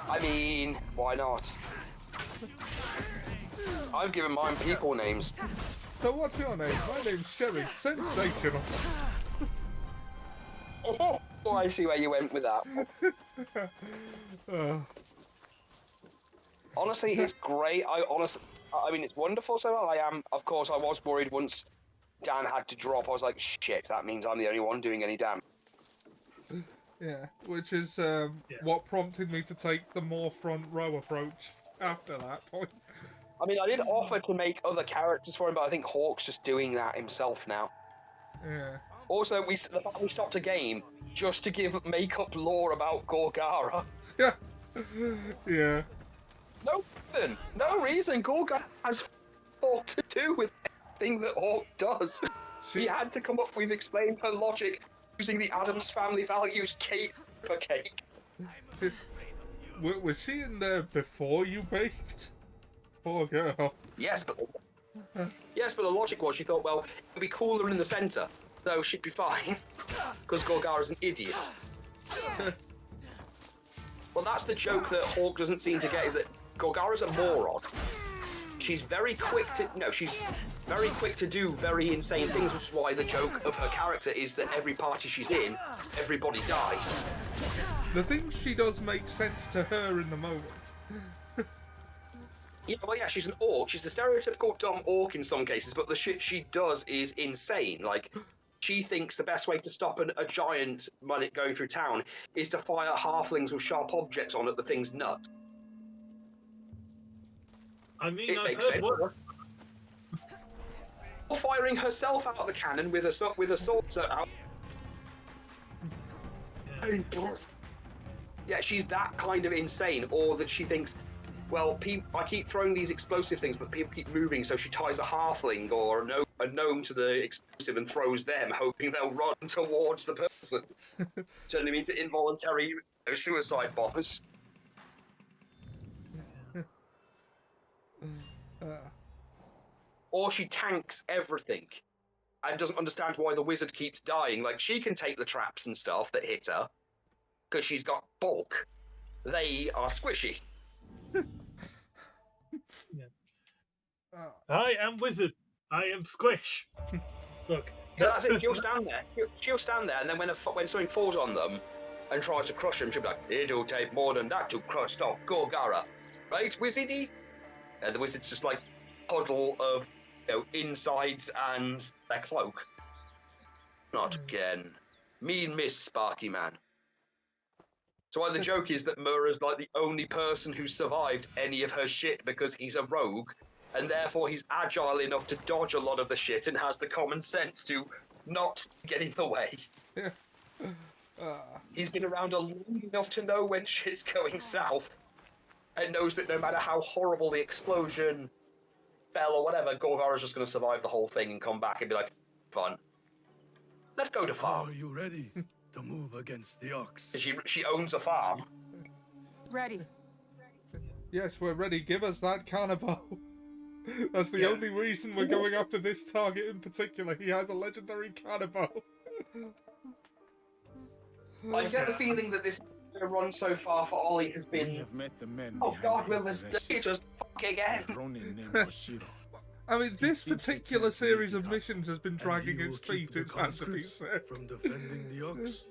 I mean, why not? I'm giving mine people names. So what's your name? My name's Sherry. Sensational. Oh, I see where you went with that. Honestly, it's great. I mean, it's wonderful. So of course, I was worried once Dan had to drop. I was like, shit, that means I'm the only one doing any damage. Yeah, which is what prompted me to take the more front row approach after that point. I mean, I did offer to make other characters for him, but I think Hawk's just doing that himself now. Yeah. Also, the fact we stopped a game just to make up lore about Gorgara. Yeah. Yeah. No reason. Gorgara has fuck to do with everything that Hawk does. He had to come up with explain her logic using the Addams Family values cake per cake. Was she in there before you baked? Poor girl. Yes, but the logic was she thought, well, it'd be cooler in the centre, so she'd be fine, because Gorgara's an idiot. Well, that's the joke that Hawk doesn't seem to get, is that Gorgara's a moron. She's very quick to do very insane things, which is why the joke of her character is that every party she's in, everybody dies. The things she does make sense to her in the moment. Yeah, she's an orc. She's the stereotypical dumb orc in some cases, but the shit she does is insane. Like, she thinks the best way to stop a giant going through town is to fire halflings with sharp objects on at the thing's nut. I mean, It makes sense. Or firing herself out of the cannon with a sword. Yeah, she's that kind of insane, or that she thinks, well, I keep throwing these explosive things, but people keep moving, so she ties a halfling or a gnome to the explosive and throws them, hoping they'll run towards the person, turning them into involuntary suicide bombers. Or she tanks everything and doesn't understand why the wizard keeps dying. Like, she can take the traps and stuff that hit her because she's got bulk. They are squishy. I am wizard. I am squish. Look. Yeah, that's it. She'll stand there. She'll stand there, and then when something falls on them and tries to crush them, she'll be like, "It'll take more than that to stop Gorgara, right, wizardy?" And the wizard's just like puddle of, insides and their cloak. Not again. Mean miss, Sparky Man. So the joke is that Mura's like the only person who survived any of her shit because he's a rogue, and therefore he's agile enough to dodge a lot of the shit and has the common sense to not get in the way. He's been around long enough to know when shit's going south, and knows that no matter how horrible the explosion fell or whatever, Gorgara's just going to survive the whole thing and come back and be like, fun. Let's go to farm. Are you ready to move against the Ox? She owns a farm. Ready. Yes, we're ready. Give us that cannibal. That's the only reason we're going after this target in particular. He has a legendary cannibal. I get the feeling that this run so far for Ollie has been. We have met the men Oh behind God, the will this resurrection. day just fuck again? A Ronin named Oshiro. I mean, this He thinks he particular can't make series it of up, missions has been And dragging he its will keep feet, the it has to be conscripts said. from defending the Ox.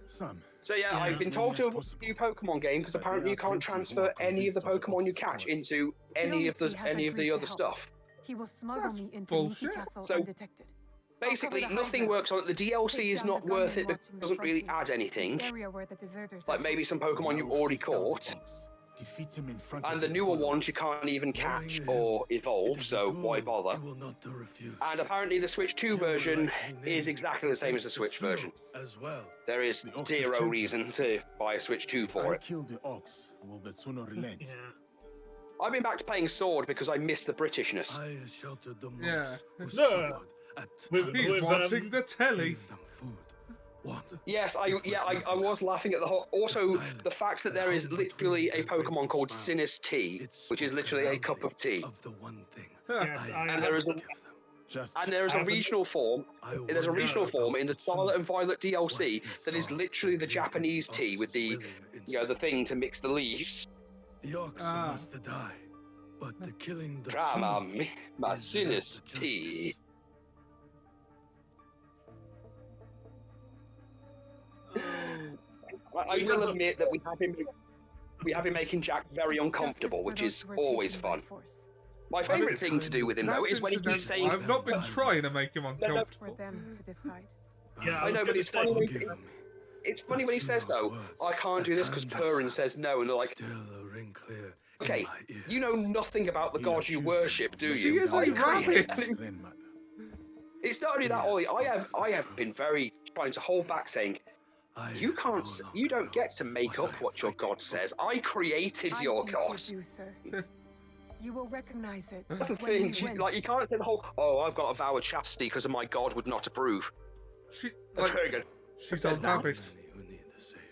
Son, So yeah, I've been told to avoid the new Pokemon game because apparently you can't transfer any of the Pokemon you catch into any of the other stuff. He will smuggle That's me into bullshit. Leafy Castle So, undetected. Basically, I'll cover the nothing high works on it. The DLC is not worth it because it doesn't really add anything. The area where the deserters Like are. maybe some Pokemon you now already face down the caught, Ox. Defeat him in front and of the his newer followers. ones you can't even catch Knowing or him, evolve, it is so a why goal bother? he will not refuse. And apparently the Switch 2 version is exactly the same as the Switch version. As well. There is The Ox is zero champion. reason to buy a Switch 2 If for I it. kill the Ox, will the Tsuno relent? Yeah. I've been back to playing Sword because I miss the Britishness. I sheltered the monks Yeah. who No. suffered at With- times. He's with, watching the telly. Gave them food, water. Yes, I was laughing at the whole. Also, the fact that there is literally a Pokemon called Sinus Tea, which is literally a cup of tea. Of the one thing Yes, I And there is a- give them. Just And there is a Haven't- regional form. I There's a wonder regional form about in the Kitsune. Scarlet and Violet DLC What he that is saw literally the that made Japanese the tea with ox the, willing the thing to mix the leaves. The ox Ah. must die, but the killing the Drama, tree my is sinus help to tea. justice. I We will have a- admit that we have been making Jack very It's uncomfortable, justice for which those is who were always taken by fun. force. My favourite thing to do with him though That's is when he keeps incidental. saying, I've not been But- trying to make him no. It's uncomfortable. for them to decide. Yeah, I was know, but gonna it's say- funny when Forgive me. it's funny when he says Tatsuno's though, words I can't do at this because times Purin are says no, and they're like, Still a ring clear okay, in my ears. you know nothing about the He gods you accused worship, them do of you? She is a I rabbit. created- grandmother. It's not only that, Ollie. I have been very trying to hold back, saying I you can't, no you longer don't get to know make what up I am what your fighting god for. says. I created I your think god. you do, sir. You will recognize it That's the when thing. we She, win. like you can't say the whole, oh, I've got a vow of chastity because of my god would not approve. She, That's like, very good. she's a rabbit. Many who need the saving.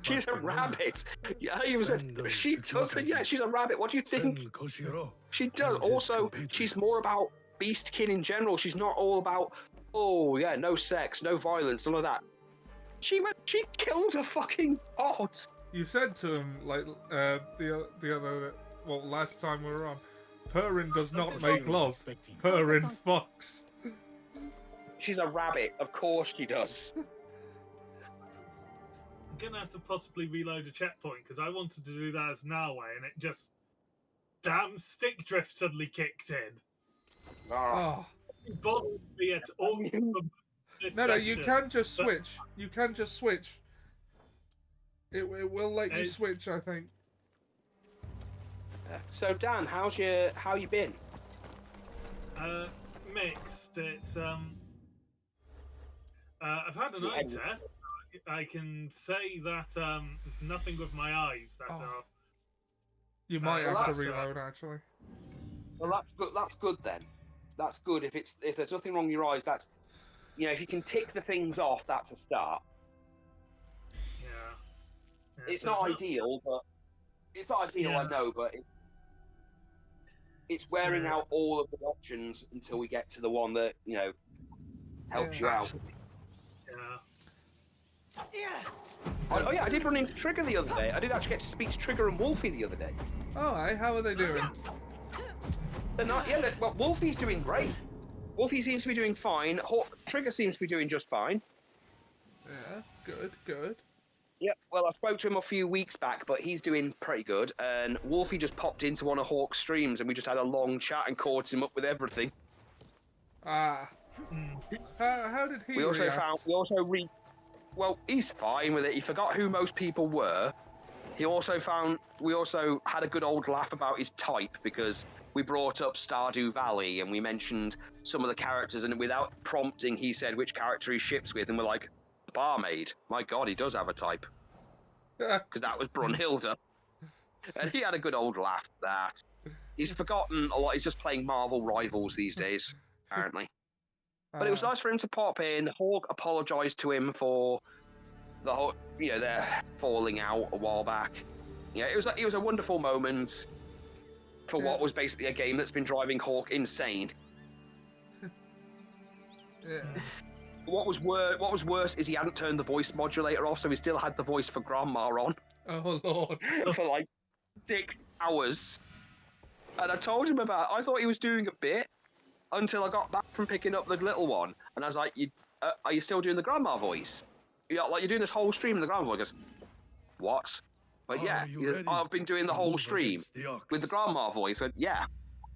She's a But no matter. rabbit. Yeah, he was. Send them She to doesn't. Yeah, Kyokazi. she's a rabbit. What do you think? Send Koshiro She does. and his Also, she's more compatriots. about beastkin in general. She's not all about, oh yeah, no sex, no violence, none of that. She killed a fucking god. You said to him like the other last time we were on, Purin does not Oh, make love. Purin fucks. She's a rabbit. Of course she does. I'm gonna have to possibly reload a checkpoint because I wanted to do that as Narway and it just damn stick drift suddenly kicked in. Ah. Oh. It bothered me at all. from this No, you section. can just switch. You can just switch. It will let you It's- switch, I think. So Dan, how you been? Mixed. It's I've had an eye test. I can say that it's nothing with my eyes that Oh. are. You might well, have to that's, reload actually. Well, that's good. That's good then. That's good. If there's nothing wrong with your eyes, that's if you can tick the things off, that's a start. Yeah. It's so not ideal, but it's not ideal. Yeah. I know, but it's wearing Yeah. out all of the options until we get to the one that helps you out. Yeah. Oh yeah, I did run into Trigger the other day. I did actually get to speak to Trigger and Wolfie the other day. Oh, hey, how are they doing? They're not. Yeah, well, Wolfie's doing great. Wolfie seems to be doing fine. Trigger seems to be doing just fine. Yeah, good, good. Yeah, well, I spoke to him a few weeks back, but he's doing pretty good. And Wolfie just popped into one of Hawk's streams, and we just had a long chat and caught him up with everything. Ah. How did he We also react? well, he's fine with it. He forgot who most people were. We also had a good old laugh about his type because we brought up Stardew Valley and we mentioned some of the characters, and without prompting, he said which character he ships with, and we're like, Barmaid. My God, he does have a type. Because that was Brunhilde. And he had a good old laugh at that. He's forgotten a lot. He's just playing Marvel Rivals these days, apparently. But it was nice for him to pop in. Hawk apologised to him for the whole, their falling out a while back. Yeah, it was a wonderful moment for what was basically a game that's been driving Hawk insane. Yeah. What was worse is he hadn't turned the voice modulator off, so he still had the voice for Grandma on Oh Lord. for like 6 hours. And I told him I thought he was doing a bit until I got back from picking up the little one, and I was like, "Are you still doing the Grandma voice? Yeah, like you're doing this whole stream in the Grandma voice." He goes, "What?" But yeah, Are you he goes, ready I've been doing the to whole move stream against the ox? with the Grandma voice. I went, yeah,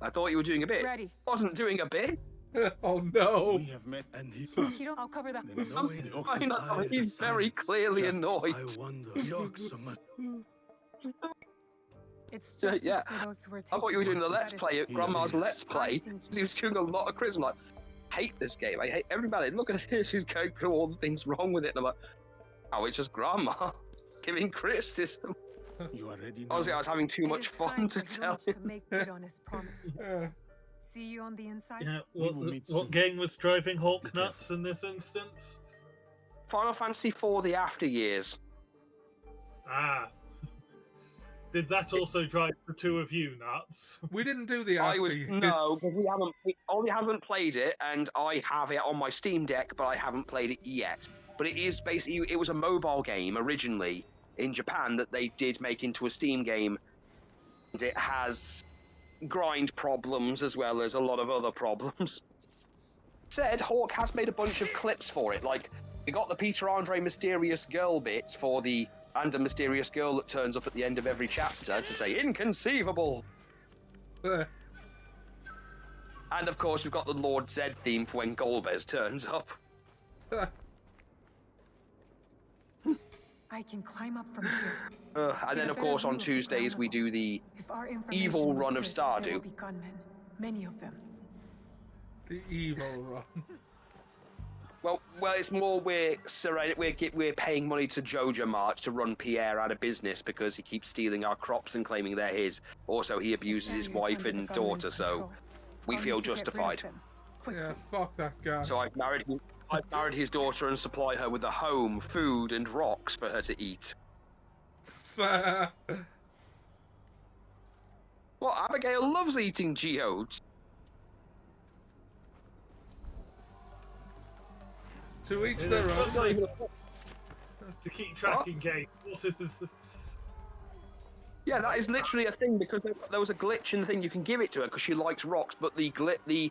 I thought you were doing a bit. Ready. Wasn't doing a bit. Oh no. We have met And he Kido, I'll cover that. then knowing the ox I is know, tired he's of very silence, clearly just as annoyed. I wonder, the ox must It's Yeah, justice yeah. for those who were I thought you were doing the taken. Let's That is- Play, Grandma's is. Let's Play. I think He was doing a lot of criticism. Like, hate this game. I hate everybody. Look at this. She's going through all the things wrong with it. And I'm like, oh, it's just Grandma giving criticism. You are ready now. Honestly, I was having too It much is fun kind to for tell Jones to him. make good on his promise. See you on the inside. Yeah, We will meet what soon. game was driving Hawk Be nuts in this instance? Final Fantasy IV: The After Years. Ah, Did that also drive the two of you nuts? We didn't do the I after. was no, because we haven't played it, and I have it on my Steam Deck, but I haven't played it yet. But it is basically it was a mobile game originally in Japan that they did make into a Steam game, and it has grind problems as well as a lot of other problems. Said Hawk has made a bunch of clips for it, like we got the Peter Andre mysterious girl bits for the random mysterious girl that turns up at the end of every chapter to say inconceivable. And of course, we've got the Lord Zed theme for when Golbez turns up. I can climb up from here. And then, of course, on Tuesdays we do the If our information evil was run of good, there will Stardew. be gunmen, many of them. The evil run. Well, it's more we're paying money to Joja Mart to run Pierre out of business because he keeps stealing our crops and claiming they're his. Also, he abuses his wife and daughter, so we feel justified. Yeah, fuck that guy. So I've married his daughter and supply her with a home, food, and rocks for her to eat. Fair. Well, Abigail loves eating geodes. To each their own. To keep tracking game. What is... Yeah, that is literally a thing because there was a glitch in the thing. You can give it to her because she likes rocks, but the glitch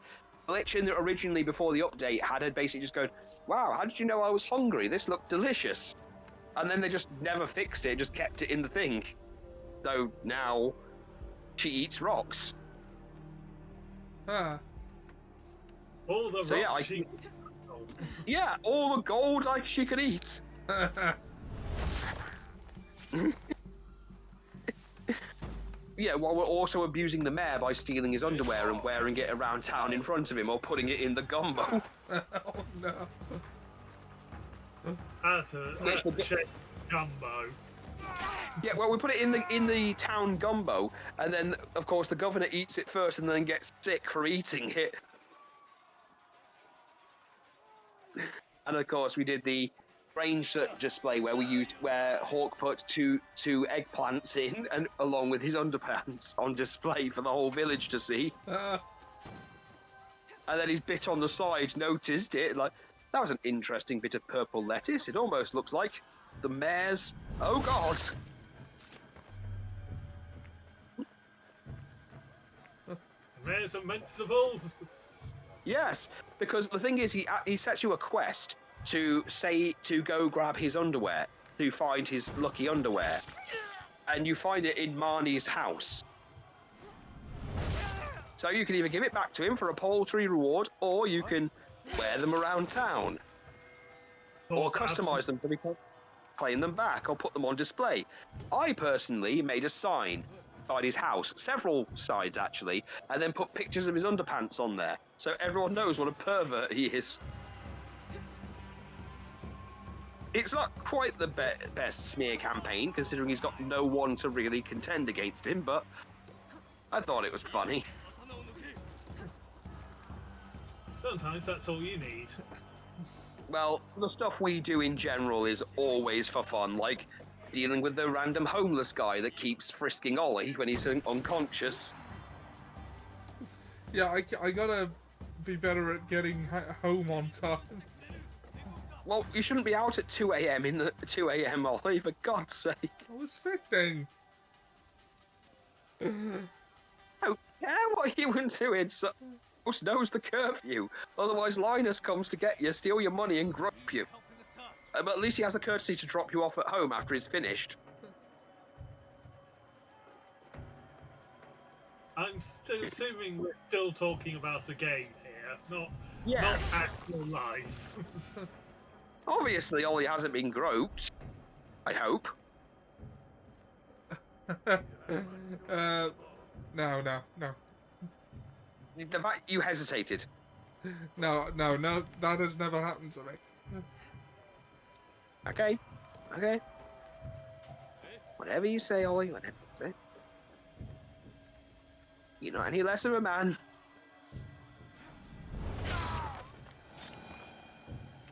in there originally before the update had basically just going, "Wow, how did you know I was hungry? This looked delicious," and then they just never fixed it. Just kept it in the thing. So now she eats rocks. Ah. All the So yeah, rocks yeah, all the gold she could eat. Yeah, while we're also abusing the mayor by stealing his underwear and wearing it around town in front of him or putting it in the gumbo. Oh no. That's a shame. Gumbo. Yeah, well, we put it in the town gumbo, and then of course the governor eats it first and then gets sick for eating it. And of course we did the range display where Hawk put two eggplants in and along with his underpants on display for the whole village to see. And then his bit on the side noticed it, like, that was an interesting bit of purple lettuce. It almost looks like the mayor's. Oh god. Mayor's unmentionables. Yes, because the thing is, he sets you a quest to go grab his underwear, to find his lucky underwear, and you find it in Marnie's house. So you can either give it back to him for a paltry reward, or you can wear them around town, or customize them to be playing them back, or put them on display. I personally made a sign outside his house, several sides actually, and then put pictures of his underpants on there, so everyone knows what a pervert he is. It's not quite the best smear campaign, considering he's got no one to really contend against him, but I thought it was funny. Sometimes that's all you need. Well, the stuff we do in general is always for fun, like dealing with the random homeless guy that keeps frisking Ollie when he's unconscious. Yeah, I gotta be better at getting home on time. Well, you shouldn't be out at 2 a.m. in the 2 a.m. Ollie, for God's sake. I was fishing. I don't care what you were doing, so House knows the curfew. Otherwise, Linus comes to get you, steal your money, and grope you. But at least he has the courtesy to drop you off at home after he's finished. I'm still assuming we're still talking about a game here, not actual life. Obviously, Ollie hasn't been groped. I hope. No. The fact you hesitated. No, that has never happened to me. Okay. Whatever you say, Ollie, whatever you say. You're not any less of a man.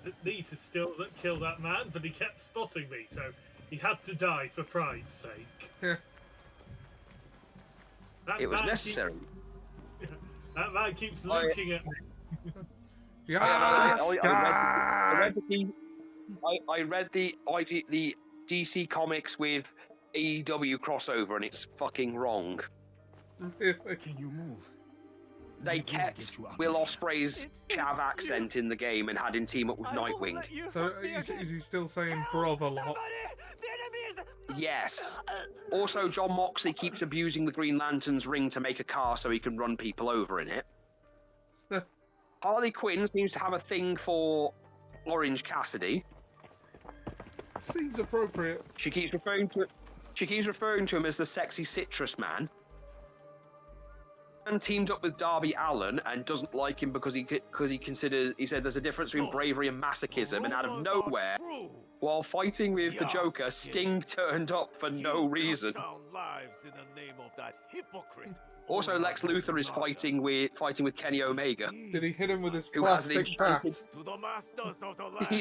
Didn't need to still kill that man, but he kept spotting me, so he had to die for pride's sake. It was necessary. That keeps looking at me. Yes, I read the DC Comics with AEW crossover, and it's fucking wrong. Can you move? They kept Will Ospreay's Chav accent in the game and had him team up with Nightwing. So is he still saying bruv a lot? Yes. Also, John Moxley keeps abusing the Green Lantern's ring to make a car so he can run people over in it. Harley Quinn seems to have a thing for Orange Cassidy. Seems appropriate. She keeps referring to him as the sexy citrus man. And teamed up with Darby Allin and doesn't like him because he said there's a difference between bravery and masochism, and out of nowhere, while fighting with the Joker, Sting turned up for no reason. Also, Lex Luthor is fighting with Kenny Omega. Did he hit him with his plastic bat?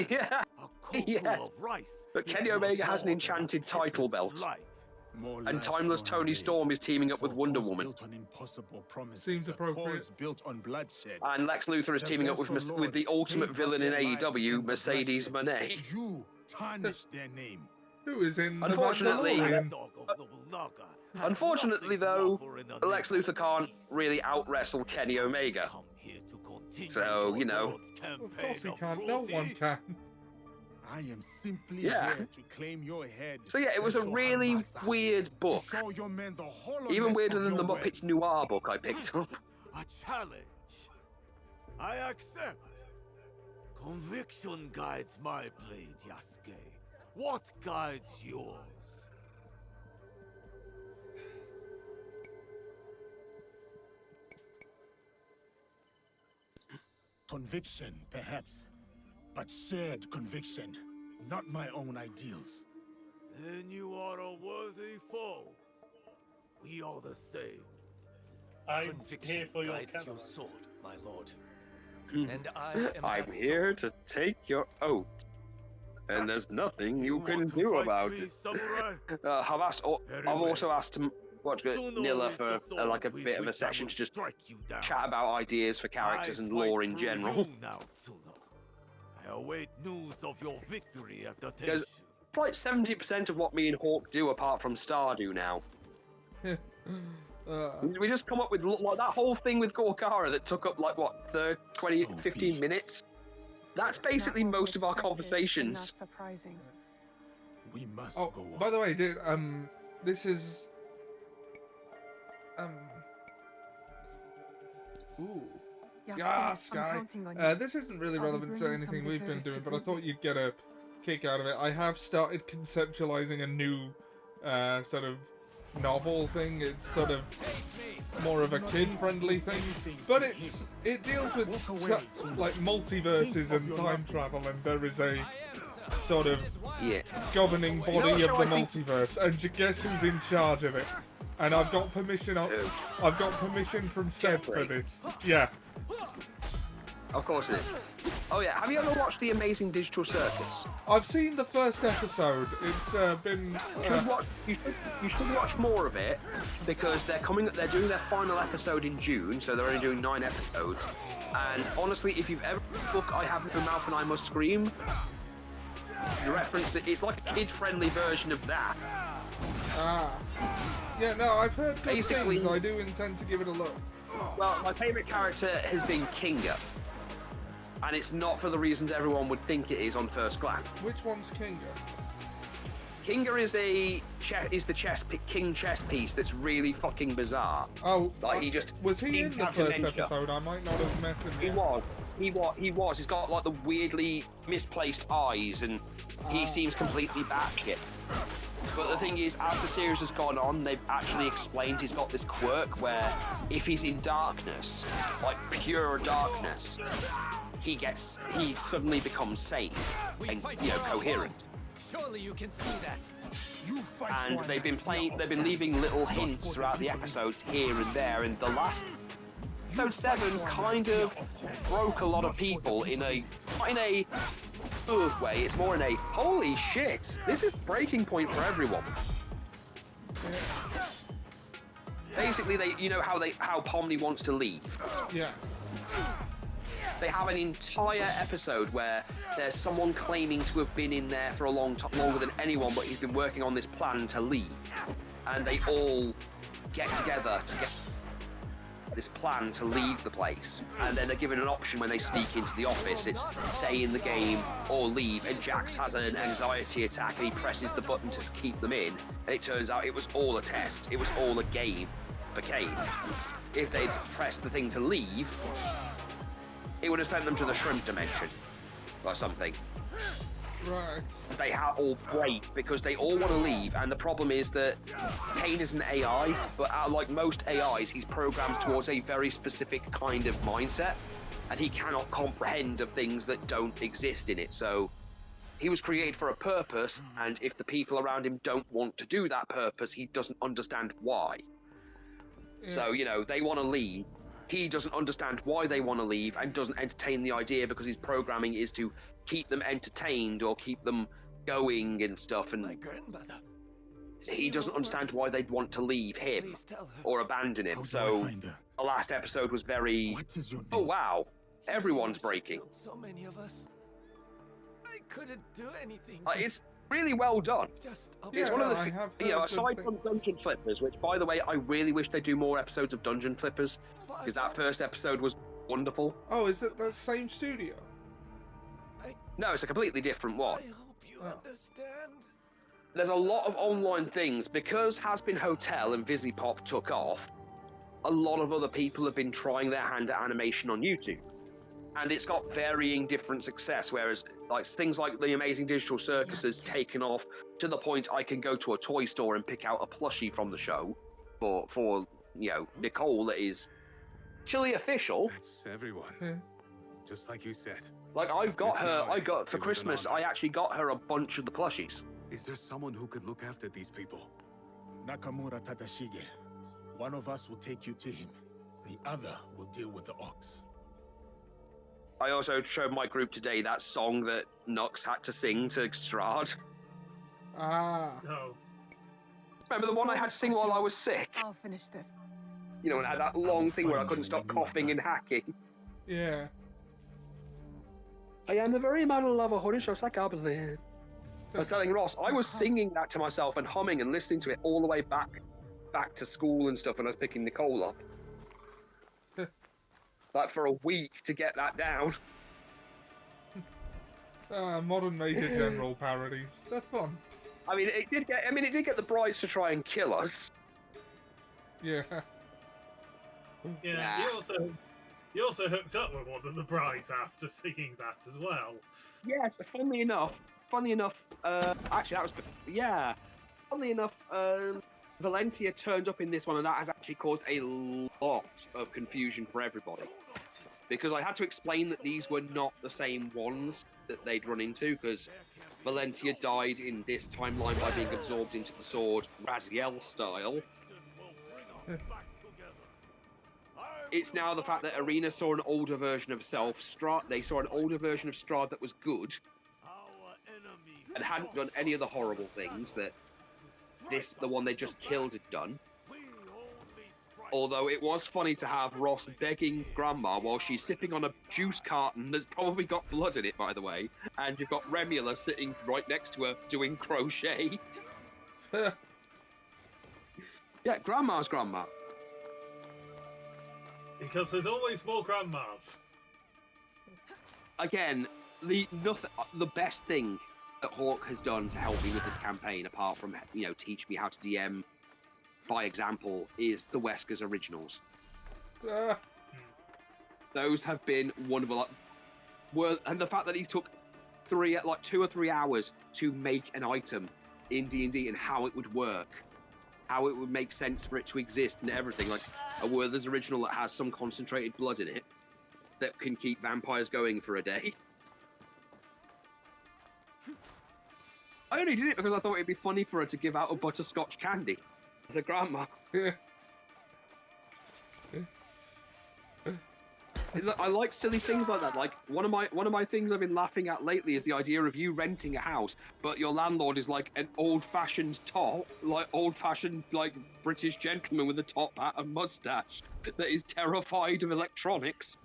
Yeah. Yes. But Kenny Omega has an enchanted title belt. And Timeless Tony Storm is teaming up with Wonder Woman. Seems appropriate. Built on bloodshed. And Lex Luthor is teaming up with the ultimate villain in AEW, Mercedes Moné. You tarnished their name. Who is in the Unfortunately, Mandalorian? though, Lex Luthor can't really out-wrestle Kenny Omega. So, you know. Of course he can't. No one can. I am simply here to claim your head. So yeah, it was a really weird book. Even weirder than the Muppets Noir book I picked up. A challenge. I accept. Conviction guides my blade, Yasuke. What guides yours? Conviction, perhaps. But shared conviction, not my own ideals. Then you are a worthy foe. We are the same. I'm Conviction here for your guides camera. your sword, my lord. And I'm here to take your oath. And there's nothing you can do about it. I've also asked Nilla for like a bit of a session to just chat about ideas for characters and lore in general. I await news of your victory at the Because it's like 70% of what me and Hawk do apart from Stardew now. We just come up with like that whole thing with Gorkara that took up like what 15 minutes. That's basically most of our conversations. Not surprising. We must Oh, go on. by the way, dude, this is ooh. Yes, I'm guy. counting on you. This isn't really I'll be relevant to bringing anything some we've been desserts to doing, but I thought you'd get a kick out of it. I have started conceptualizing a new sort of novel thing. It's sort of more of a kid-friendly thing, but it deals with like multiverses and time travel, and there is a sort of governing body of the multiverse, and guess who's in charge of it? And I've got permission. I've got permission from Seb for this. Yeah. Of course it is. Oh yeah, have you ever watched The Amazing Digital Circus? I've seen the first episode. It's been. You should watch more of it because they're doing their final episode in June, so they're only doing 9 episodes. And honestly, if you've ever read the book I Have No Mouth and I Must Scream, the reference it's like a kid-friendly version of that. Yeah, no, I've heard good Basically, things. I do intend to give it a look. Well, my favourite character has been Kinga. And it's not for the reasons everyone would think it is on first glance. Which one's Kinga? Kinga is the king chess piece that's really fucking bizarre. Oh, like was he in the first episode? I might not have met him yet. He was. He's got like the weirdly misplaced eyes, and he seems completely batshit. But the thing is, as the series has gone on, they've actually explained he's got this quirk where if he's in darkness, like pure darkness, he suddenly becomes sane and coherent. Surely you can see that. And they've been leaving little hints throughout the episodes here and there, and the last episode 7 kind of broke a lot of people not in a good way, it's more in a holy shit, this is breaking point for everyone. Basically, you know how Pomni wants to leave. Yeah. They have an entire episode where there's someone claiming to have been in there for a long time, longer than anyone, but he's been working on this plan to leave. And they all get together to get this plan to leave the place. And then they're given an option when they sneak into the office. It's stay in the game or leave. And Jax has an anxiety attack and he presses the button to keep them in. And it turns out it was all a test. It was all a game for Kane. If they'd pressed the thing to leave, it would have sent them to the shrimp dimension or something. Right. They all break because they all want to leave, and the problem is that Kane is an AI, but like most AIs, he's programmed towards a very specific kind of mindset, and he cannot comprehend of things that don't exist in it. So he was created for a purpose, and if the people around him don't want to do that purpose, he doesn't understand why. Yeah. So, you know, they want to leave. He doesn't understand why they want to leave and doesn't entertain the idea because his programming is to keep them entertained or keep them going and stuff. And My grandmother. he doesn't understand why they'd want to leave him Please tell her. or abandon him. How do I So find her? the last episode was very, What is your name? oh wow, everyone's She breaking. killed so many of us. I couldn't do anything. It's really well done. Just a It's Yeah, one of no, the, I have you know, heard good aside from things. Dungeon Flippers, which by the way, I really wish they do more episodes of Dungeon Flippers because that first episode was wonderful. Oh, is it the same studio? No, it's a completely different one. I hope you Oh. understand. There's a lot of online things because Has-Been Hotel and Visipop took off. A lot of other people have been trying their hand at animation on YouTube, and it's got varying different success. Whereas, like things like The Amazing Digital Circus has taken off to the point I can go to a toy store and pick out a plushie from the show for you know Nicole that is actually official. That's everyone. Yeah. Just like you said. Like I've got Miss her. Naoi, I got for it was an Christmas. honor. I actually got her a bunch of the plushies. Is there someone who could look after these people? Nakamura Tadashige. One of us will take you to him. The other will deal with the ox. I also showed my group today that song that Nux had to sing to Strahd. Ah. No. Remember the one I had to sing while I was sick? I'll finish this. You know, and I had that long thing where I find couldn't you stop when you are coughing and hacking. Yeah. I am the very man who love a honey show goblin. I was telling Ross, I was singing that to myself and humming and listening to it all the way back to school and stuff when I was picking Nicole up. Like for a week to get that down. Modern Major General parodies. They're fun. I mean, it did get the brides to try and kill us. Yeah. Yeah, Nah. you also hooked up with one of the brides after singing that as well. Yes, funnily enough, actually that was before, funnily enough, Valentia turned up in this one and that has actually caused a lot of confusion for everybody. Because I had to explain that these were not the same ones that they'd run into, because Valentia died in this timeline by being absorbed into the sword, Raziel style. It's now the fact that Arena saw an older version of self, they saw an older version of Strahd that was good, and hadn't done any of the horrible things that the one they just killed had done. Although it was funny to have Ross begging Grandma while she's sipping on a juice carton that's probably got blood in it, by the way, and you've got Remula sitting right next to her doing crochet. Yeah, Grandma's Grandma. Because there's always more grandmas. Again, the best thing that Hawk has done to help me with this campaign, apart from teach me how to DM by example, is the Wesker's originals. Those have been wonderful. And the fact that he took 2 or 3 hours to make an item in D&D and how it would work, how it would make sense for it to exist and everything, like a Werther's original that has some concentrated blood in it that can keep vampires going for a day. I only did it because I thought it'd be funny for her to give out a butterscotch candy as a grandma. I like silly things like that. Like one of my things I've been laughing at lately is the idea of you renting a house, but your landlord is like an old-fashioned British gentleman with a top hat and mustache that is terrified of electronics.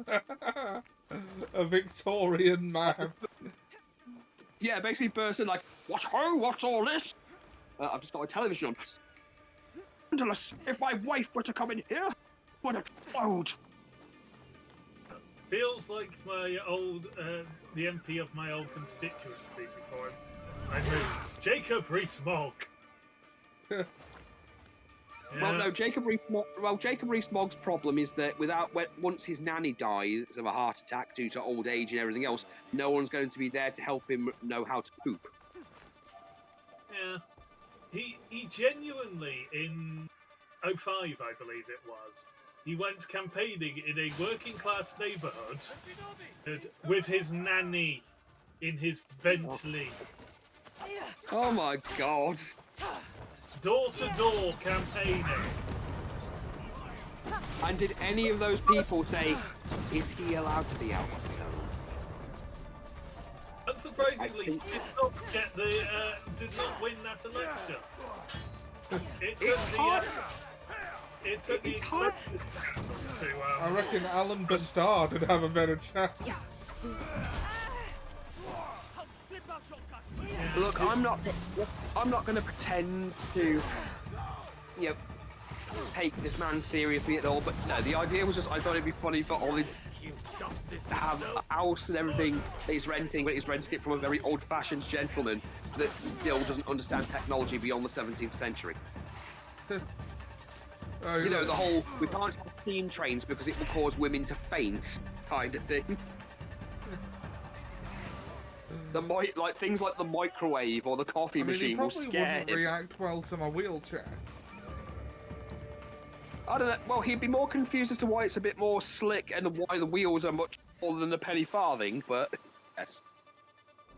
A Victorian man. Yeah, basically bursts in like, "What's all this? I've just got my television on. Scandalous! If my wife were to come in here, would explode." Feels like my old, the MP of my old constituency before I moved. Jacob Rees-Mogg. Well, no, Jacob Rees-Mogg's problem is that once his nanny dies of a heart attack due to old age and everything else, no one's going to be there to help him know how to poop. Yeah. He genuinely, in 05, I believe it was, he went campaigning in a working-class neighbourhood with his nanny in his Bentley. Oh my god. Door-to-door campaigning. And did any of those people say, is he allowed to be out on town? Unsurprisingly, he did not win that election. It's hard. I reckon Alan Bastard would have a better chance. Look, I'm not going to pretend to, take this man seriously at all. But no, the idea was just I thought it'd be funny for Ollie to have a house and everything that he's renting, but he's renting it from a very old-fashioned gentleman that still doesn't understand technology beyond the 17th century. You know, the whole we can't have steam trains because it will cause women to faint kind of thing. Things like the microwave or the coffee machine will scare him. React well to my wheelchair. I don't know. Well, he'd be more confused as to why it's a bit more slick and why the wheels are much smaller than a penny farthing. But yes.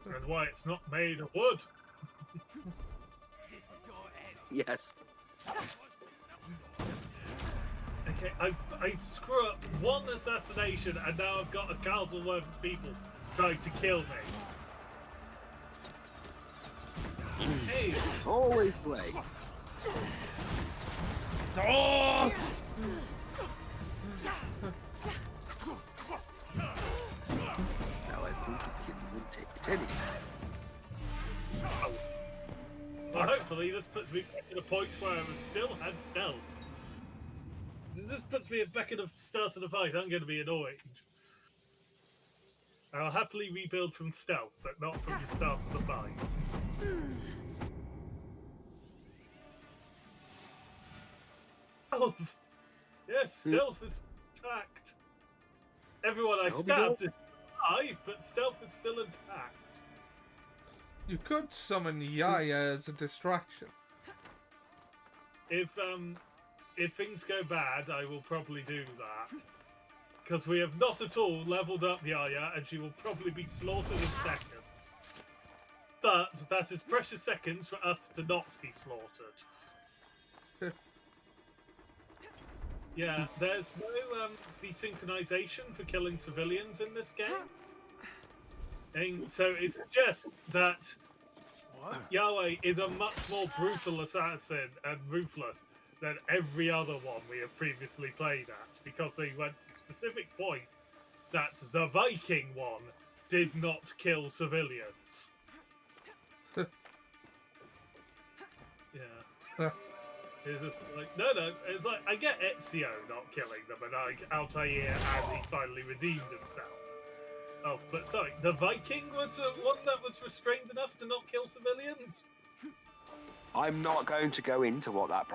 And why it's not made of wood. Yes. Okay, I screw up one assassination and now I've got a castle worth of people trying to kill me. Hey! Always play. Oh! Now I think the kid would take it anyway. Well, hopefully this puts me back at a point where I still had stealth. This puts me back at the start of the fight. I'm going to be annoyed. I'll happily rebuild from stealth, but not from the start of the fight. Stealth! Yes, stealth is intact. Everyone I stabbed is alive, but stealth is still intact. You could summon Yaya as a distraction. If things go bad, I will probably do that. Because we have not at all leveled up Yaya, and she will probably be slaughtered in seconds. But that is precious seconds for us to not be slaughtered. Yeah, there's no desynchronization for killing civilians in this game. And so it suggests that Yahweh is a much more brutal assassin and ruthless than every other one we have previously played at, because they went to specific points that the Viking one did not kill civilians. Yeah. It's just like, no, it's like, I get Ezio not killing them, and like Altair as he finally redeemed himself. Oh, but sorry, the Viking was one that was restrained enough to not kill civilians? I'm not going to go into what that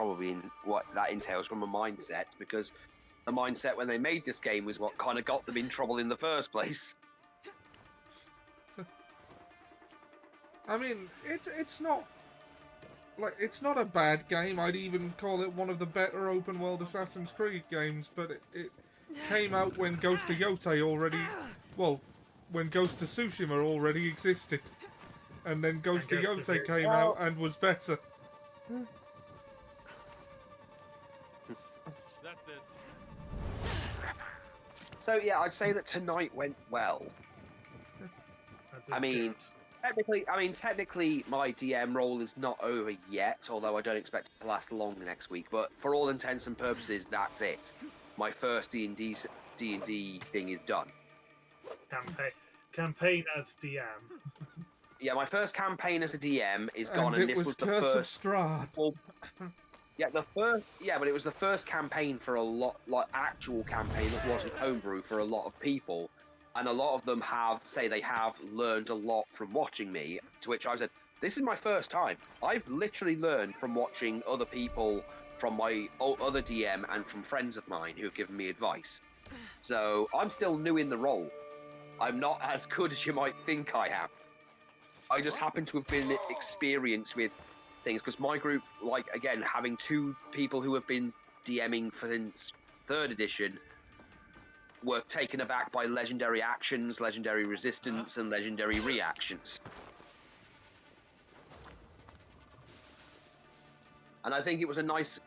entails from a mindset, because the mindset when they made this game was what kind of got them in trouble in the first place. I mean, it's not a bad game. I'd even call it one of the better open world Assassin's Creed games, but it came out when Ghost of Yotei when Ghost of Tsushima already existed. And then Ghost of Yotei came out and was better. That's it. So yeah, I'd say that tonight went well. That is I mean, good. technically, my DM role is not over yet. Although I don't expect it to last long next week. But for all intents and purposes, that's it. My first D&D thing is done. Campaign as DM. Yeah, my first campaign as a DM is gone, And and it this was the Curse of first. Strahd. Well, yeah, but it was the first campaign for a lot, like actual campaign that wasn't homebrew for a lot of people, and a lot of them have learned a lot from watching me. To which I said, "This is my first time. I've literally learned from watching other people, from my other DM, and from friends of mine who have given me advice. So I'm still new in the role. I'm not as good as you might think I am. I just happen to have been experienced with things because my group, like again, having two people who have been DMing since 3rd edition, were taken aback by legendary actions, legendary resistance, and legendary reactions. And I think it was a nice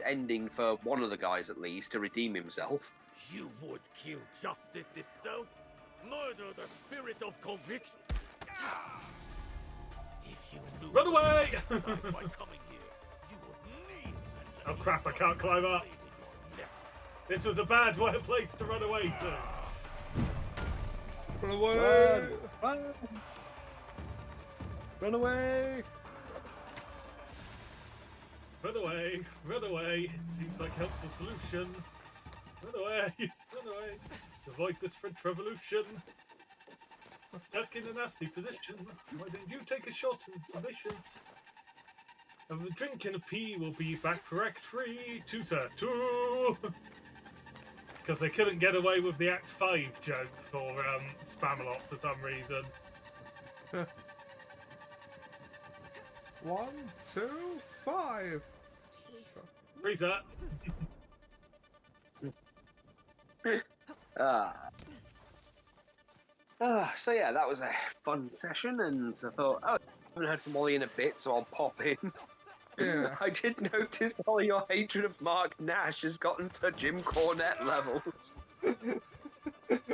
ending for one of the guys at least to redeem himself. You would kill justice itself? Murder the spirit of conviction? If you knew Run away! by coming here, you would leave. Oh crap, I can't climb up. This was a bad place to run away to. Run away! Run away! Run away, run away. It seems like a helpful solution. Run away, run away. Avoid this French Revolution. Stuck in a nasty position. Why didn't you take a shot in submission? Have a drink and a pee. We'll be back for Act 3. Tutor 2. Because they couldn't get away with the Act 5 joke for Spamalot for some reason. 1, 2, 5. Reset. So yeah, that was a fun session, and I thought, I haven't heard from Ollie in a bit, so I'll pop in. Yeah. I did notice all your hatred of Mark Nash has gotten to Jim Cornette levels.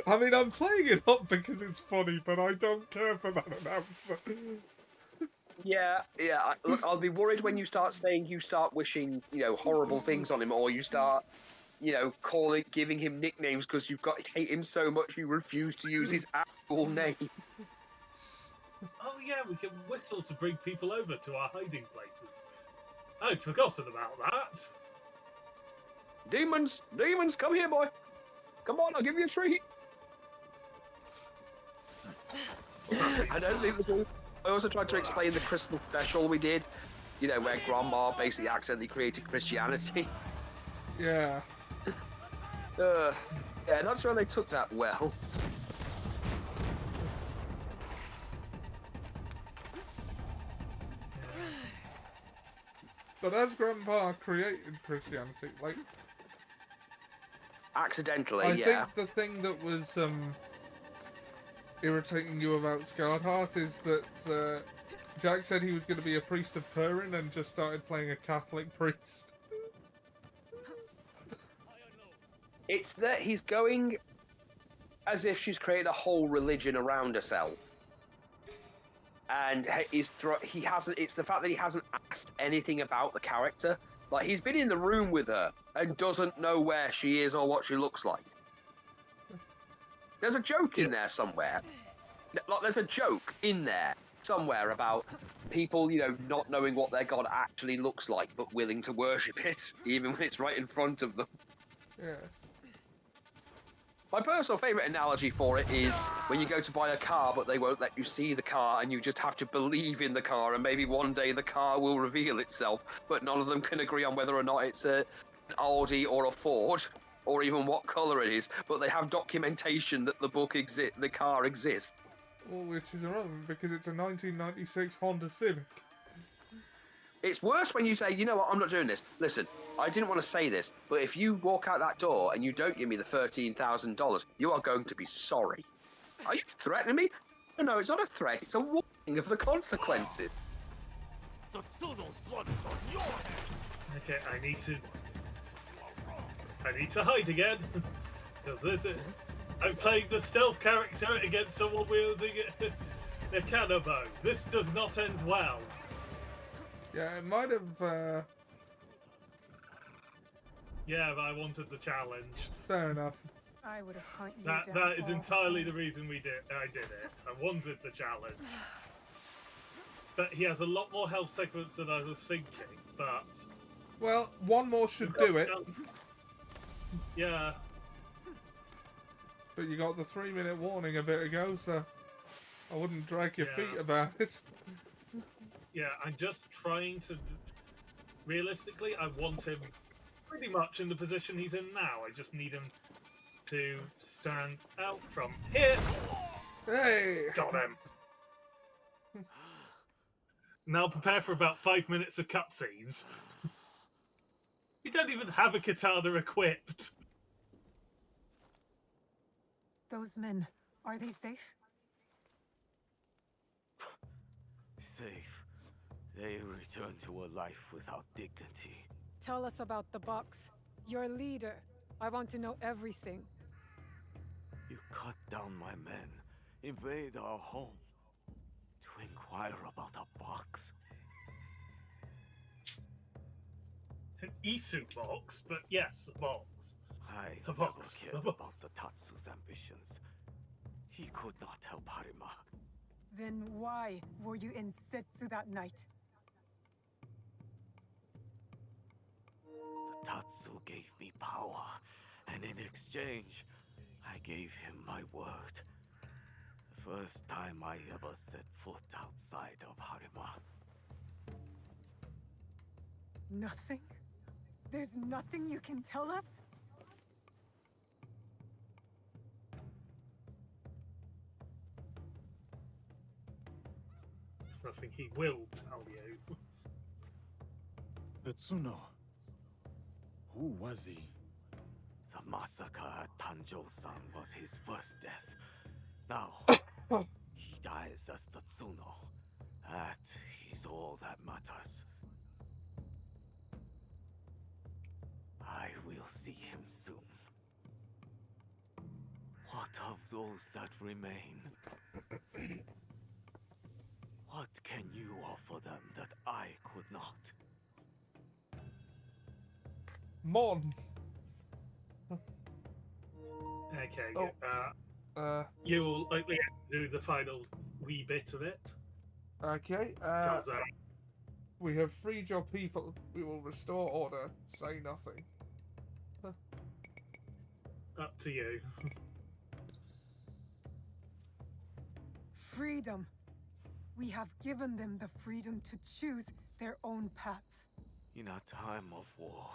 I mean, I'm playing it up because it's funny, but I don't care for that announcer. Yeah. Look, I'll be worried when you start wishing, horrible things on him, or you start, giving him nicknames because hate him so much you refuse to use his actual name. Oh yeah, we can whistle to bring people over to our hiding places. I'd forgotten about that. Demons, come here, boy. Come on, I'll give you a treat. I also tried to explain the Christmas special we did, where Grandma basically accidentally created Christianity. Yeah. Yeah, not sure they took that well. But as Grandpa created Christianity, like... Accidentally, I yeah. think the thing that was irritating you about Scarred Heart is that Jack said he was going to be a priest of Perrin and just started playing a Catholic priest. It's that he's going as if she's created a whole religion around herself. And it's the fact that he hasn't asked anything about the character. Like, he's been in the room with her and doesn't know where she is or what she looks like. There's a joke in there somewhere. Like, there's a joke in there somewhere about people, not knowing what their god actually looks like, but willing to worship it, even when it's right in front of them. Yeah. My personal favourite analogy for it is when you go to buy a car, but they won't let you see the car, and you just have to believe in the car, and maybe one day the car will reveal itself, but none of them can agree on whether or not it's an Audi or a Ford, or even what colour it is, but they have documentation that the car exists. Well, which is irrelevant because it's a 1996 Honda Civic. It's worse when you say, you know what, I'm not doing this. Listen, I didn't want to say this, but if you walk out that door and you don't give me the $13,000, you are going to be sorry. Are you threatening me? No, it's not a threat. It's a warning of the consequences. The Tsuno's blood is on your head. Okay, I need to hide again. Because this is... I'm playing the stealth character against someone wielding a cannon bow. This does not end well. Yeah, it might have. Yeah, but I wanted the challenge. Fair enough. I would have hunted you That down. that is all the entirely same. the reason I did it. I wanted the challenge. But he has a lot more health segments than I was thinking, but... Well, one more should do it, Yeah. but you got the 3-minute warning a bit ago, so I wouldn't drag your Yeah. feet about it. Yeah, I'm just trying to... Realistically, I want him pretty much in the position he's in now. I just need him to stand out from here. Hey! Got him. Now prepare for about 5 minutes of cutscenes. You don't even have a katana equipped. Those men, are they safe? Safe. They return to a life without dignity. Tell us about the box. Your leader. I want to know everything. You cut down my men, invade our home, to inquire about a box. An Isu box, but yes, a box. I The never box, cared the box. about the Tatsu's ambitions. He could not help Harima. Then why were you in Setsu that night? The Tatsu gave me power, and in exchange, I gave him my word. The first time I ever set foot outside of Harima. Nothing? There's nothing you can tell us? There's nothing he will tell you. The Tsuno. Who was he? The massacre at Tanjo-san was his first death. Now, he dies as the Tsuno. That is all that matters. I will see him soon. What of those that remain? What can you offer them that I could not? Mon. Okay, Oh. you will likely have to do the final wee bit of it. Okay. 'Cause, We have freed your people. We will restore order. Say nothing. up to you. Freedom. We have given them the freedom to choose their own paths. In a time of war,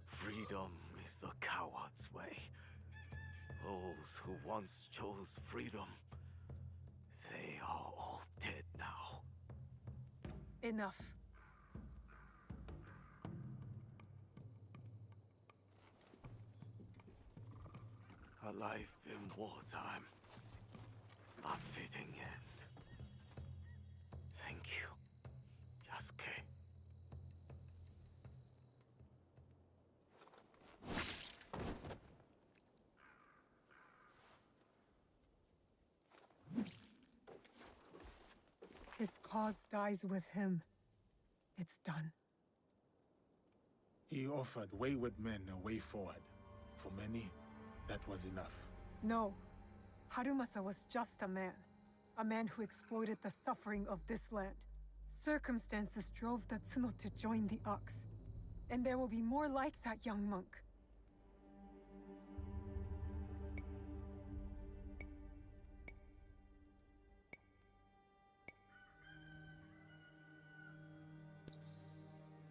freedom is the coward's way. Those who once chose freedom, they are all dead now. Enough. A life in wartime. A fitting end. Thank you, Yasuke. His cause dies with him. It's done. He offered wayward men a way forward. For many, that was enough. No. Harumasa was just a man. A man who exploited the suffering of this land. Circumstances drove the Tsuno to join the Ox. And there will be more like that young monk.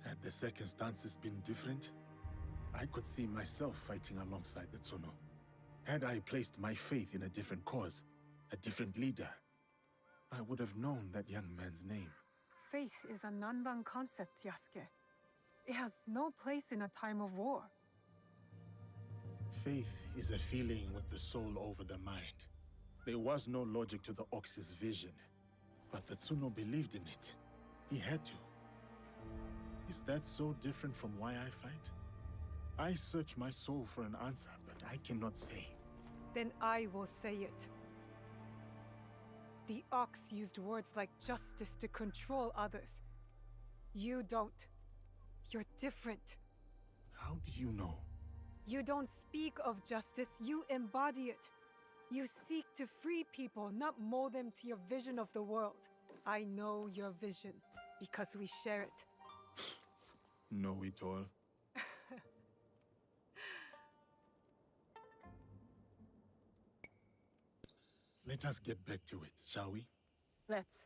Had the circumstances been different, I could see myself fighting alongside the Tsuno. Had I placed my faith in a different cause, a different leader, I would have known that young man's name. Faith is a Nanban concept, Yasuke. It has no place in a time of war. Faith is a feeling with the soul over the mind. There was no logic to the Ox's vision, but the Tsuno believed in it. He had to. Is that so different from why I fight? I search my soul for an answer, but I cannot say. Then I will say it. The Ox used words like justice to control others. You don't. You're different. How do you know? You don't speak of justice, you embody it. You seek to free people, not mold them to your vision of the world. I know your vision, because we share it. Know it all. Let us get back to it, shall we? Let's.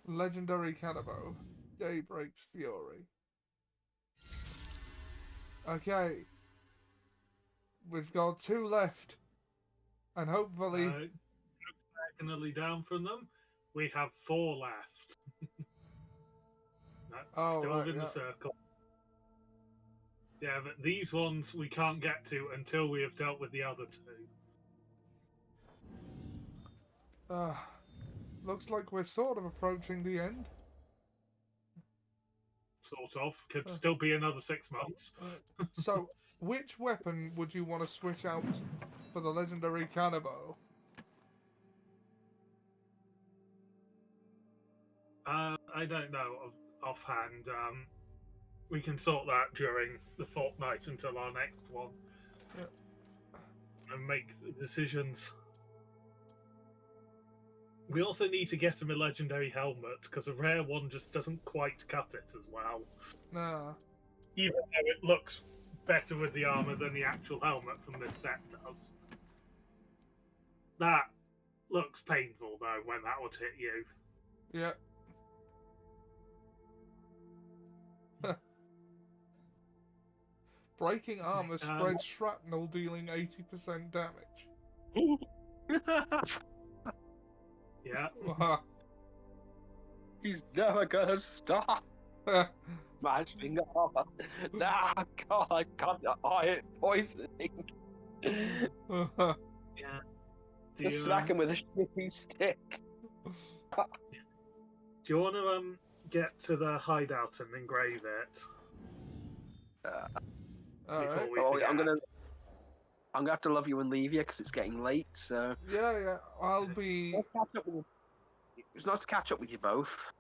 Legendary Cannibal, Daybreak's Fury. Okay. We've got 2 left. And hopefully... diagonally down from them, we have 4 left. Still right, within the circle. Yeah, but these ones we can't get to until we have dealt with the other 2. Looks like we're sort of approaching the end. Sort of. Could still be another 6 months. So, which weapon would you want to switch out for the Legendary Cannibal? I don't know offhand. We can sort that during the fortnight until our next one. And make the decisions. We also need to get him a legendary helmet, because a rare one just doesn't quite cut it as well. Nah. Even though it looks better with the armor than the actual helmet from this set does. That looks painful, though, when that would hit you. Yeah. Breaking armor spreads shrapnel, dealing 80% damage. Yeah. He's never gonna stop. Smashing armor. Nah, God, I can't. I poisoning. Yeah. Just smack him with a shitty stick. Do you want to get to the hideout and engrave it? Alright. I'm gonna have to love you and leave you because it's getting late. So Yeah, I'll be. It's nice to catch up with you both.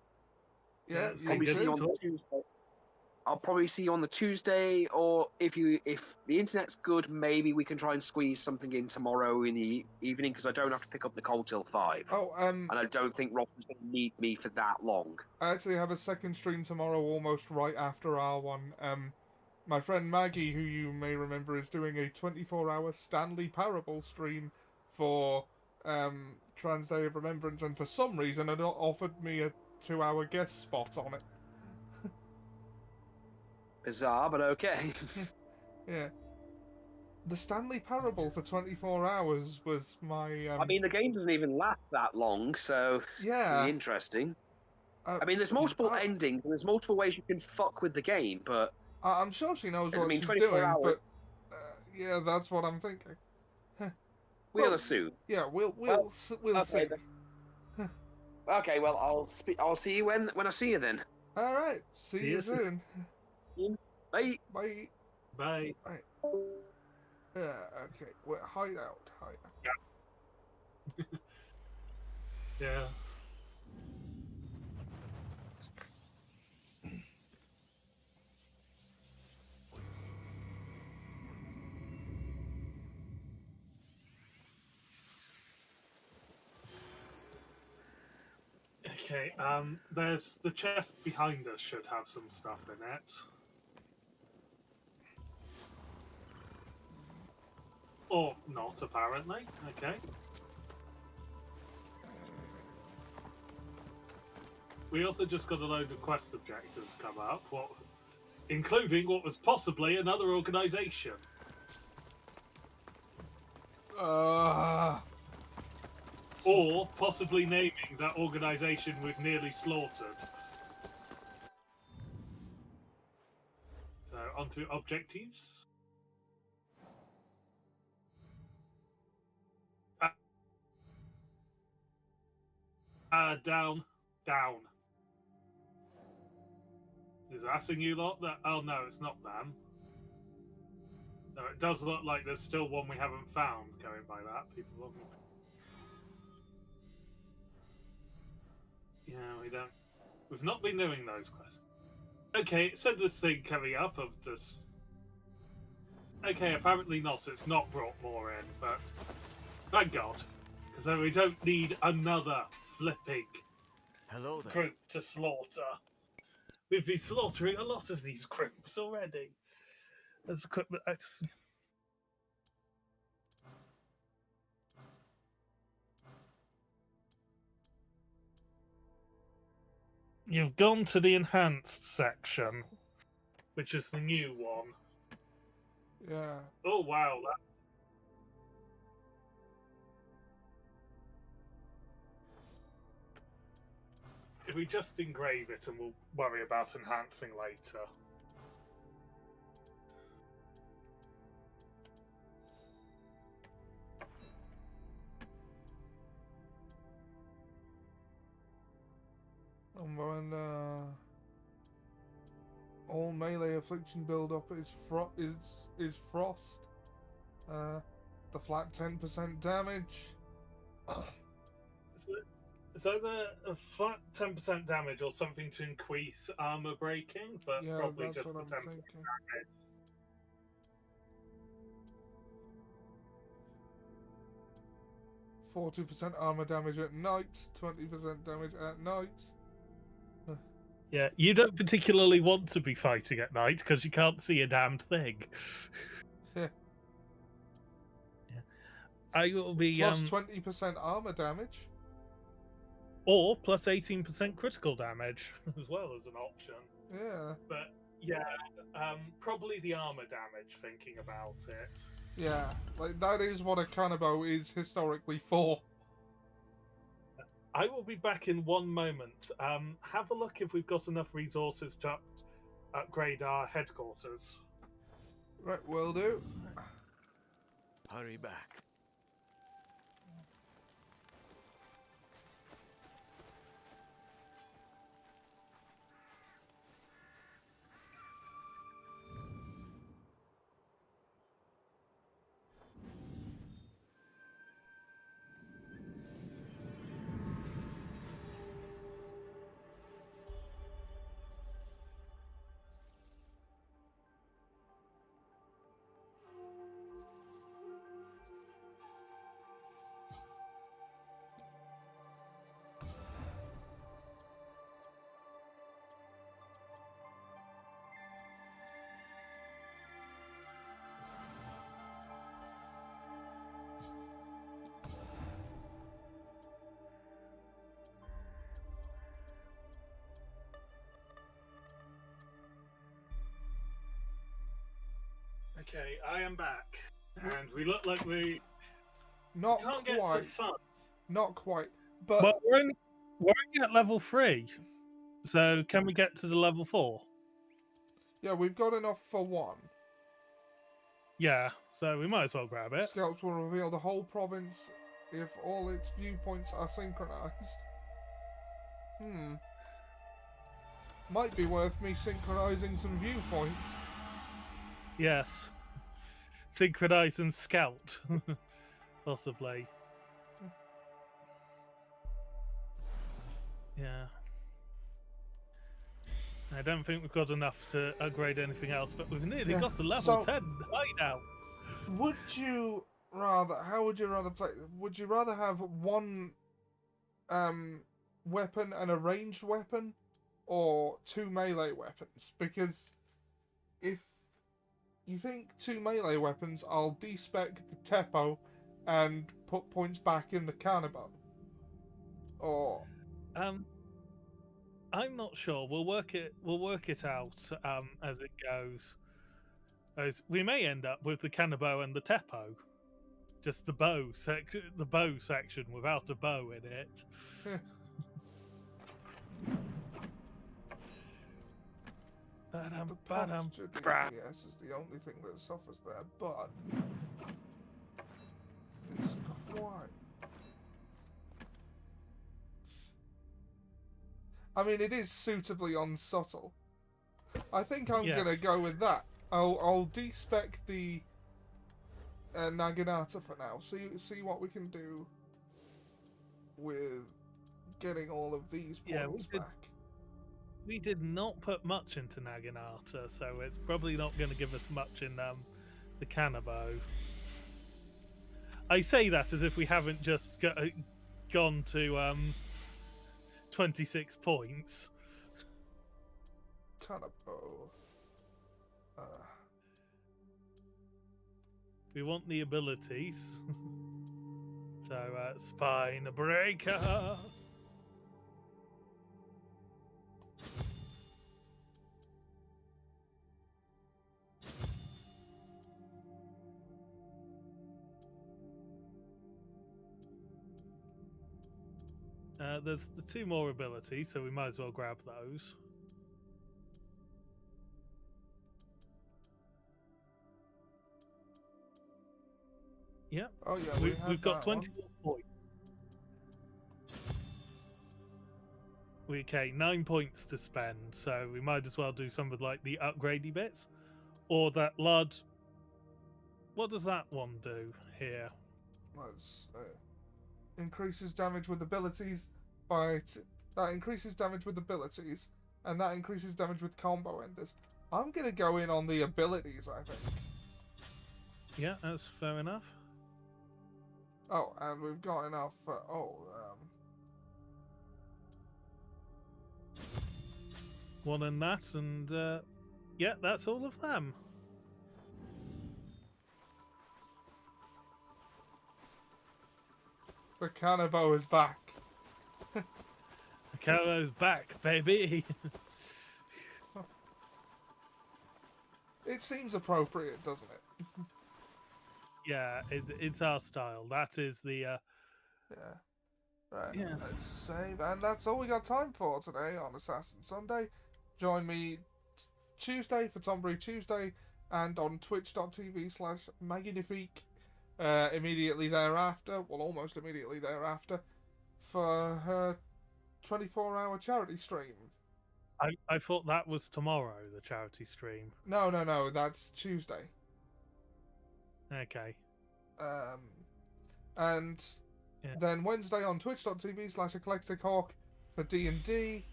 Yeah, Probably see you on the Tuesday. I'll probably see you on the Tuesday, or if the internet's good, maybe we can try and squeeze something in tomorrow in the evening because I don't have to pick up Nicole till 5. Oh, and I don't think Robin's going to need me for that long. I actually have a second stream tomorrow, almost right after our one. My friend Maggie, who you may remember, is doing a 24-hour Stanley Parable stream for Trans Day of Remembrance, and for some reason had offered me a 2-hour guest spot on it. Bizarre, but okay. Yeah. The Stanley Parable for 24 hours was my... I mean, the game doesn't even last that long, so yeah, it's really interesting. I mean, there's multiple endings, and there's multiple ways you can fuck with the game, but... I'm sure she knows what she's 24 doing, hours. but... yeah, that's what I'm thinking. We'll assume. Yeah, we'll okay, see. Okay, well, I'll see you when I see you then. Alright, see you soon. Bye. Bye. Bye. Bye. Okay, well, hideout. Yeah. Okay, there's the chest behind us should have some stuff in it. Or not, apparently. Okay. We also just got a load of quest objectives come up, including what was possibly another organisation. Or possibly naming that organisation we've nearly slaughtered. So onto objectives. Down. Is asking you lot that? Oh no, it's not them. No, it does look like there's still one we haven't found. Going by that, people looking. Yeah, we don't. We've not been doing those quests. Okay, it said this thing coming up of this. Okay, apparently not. It's not brought more in, but thank God, because then we don't need another flipping Hello there. group to slaughter. We've been slaughtering a lot of these groups already. That's equipment. You've gone to the enhanced section, which is the new one. Yeah. Oh wow, if we just engrave it and we'll worry about enhancing later. And when all melee affliction build up is frost. The flat 10% damage. So the a flat 10% damage or something to increase armor breaking, but Yeah, probably that's just the what 10% I'm thinking. damage. 40% armor damage at night, 20% damage at night. Yeah, you don't particularly want to be fighting at night because you can't see a damned thing. Yeah. I will be Plus 20% armor damage. or plus 18% critical damage as well as an option. Yeah. But yeah, probably the armor damage. Thinking about it. Yeah, like that is what a Kanabo is historically for. I will be back in one moment. Have a look if we've got enough resources to upgrade our headquarters. Right, will do. Hurry back. Okay, I am back, and we look like we Not can't get quite. to fun. Not quite. But But we're only at level 3, so can we get to the level 4? yeah, we've got enough for one. Yeah, so we might as well grab it. Scouts will reveal the whole province if all its viewpoints are synchronized. Might be worth me synchronizing some viewpoints. Yes. Synchronize and scout. Possibly. Yeah. I don't think we've got enough to upgrade anything else, but we've nearly Yeah, got a level so- 10 hideout. Would you rather? How would you rather play? Would you rather have one weapon and a ranged weapon, or 2 melee weapons? Because if you think 2 melee weapons, I'll despec the Teppo and put points back in the Kanabo. Or I'm not sure. We'll work it out as it goes. As we may end up with the Kanabo and the Teppo. Just the bow section without a bow in it. The Ba-dum, posture crap. DPS is the only thing that suffers there, but it's quite. I mean, it is suitably unsubtle. I think I'm gonna Yes. go with that. I'll despec the Naginata for now. See what we can do with getting all of these Yeah, we points did- back. We did not put much into Naginata, so it's probably not going to give us much in the Kanabo. I say that as if we haven't just gone to 26 points. Kanabo. We want the abilities. So, Spine Breaker. There's the 2 more abilities, so we might as well grab those. Yeah, Oh yeah, we've got that one. 20 points. Okay, 9 points to spend, so we might as well do some of like the upgradey bits, or that large. What does that one do here? Let's increases damage with abilities by that increases damage with abilities, and that increases damage with combo enders. I'm gonna go in on the abilities, I think. Yeah, that's fair enough. Oh, and we've got enough. One and that, and yeah, that's all of them. The Kanabo is back. The Kano's back, baby. It seems appropriate, doesn't it? Yeah, it's our style. That is the. Yeah. Right. Yeah. Let's save, and that's all we got time for today on Assassin Sunday. Join me Tuesday for Tombury Tuesday, and on twitch.tv/Magnifique immediately thereafter, well, almost immediately thereafter, for her 24-hour charity stream. I thought that was tomorrow, the charity stream. No, that's Tuesday. Okay. And Yeah. then Wednesday on twitch.tv/EclecticHawk for D&D.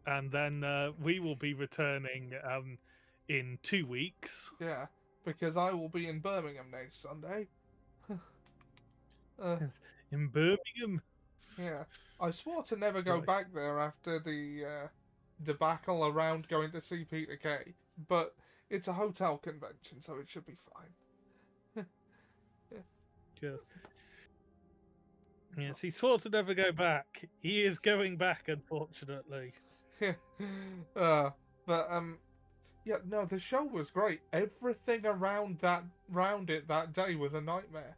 And then we will be returning in 2 weeks. Yeah, because I will be in Birmingham next Sunday. In Birmingham. Yeah, I swore to never go Right. back there after the debacle around going to see Peter Kay, but it's a hotel convention, so it should be fine. Yes. Yes, he swore to never go back. He is going back, unfortunately. Yeah, no, the show was great. Everything around it that day was a nightmare.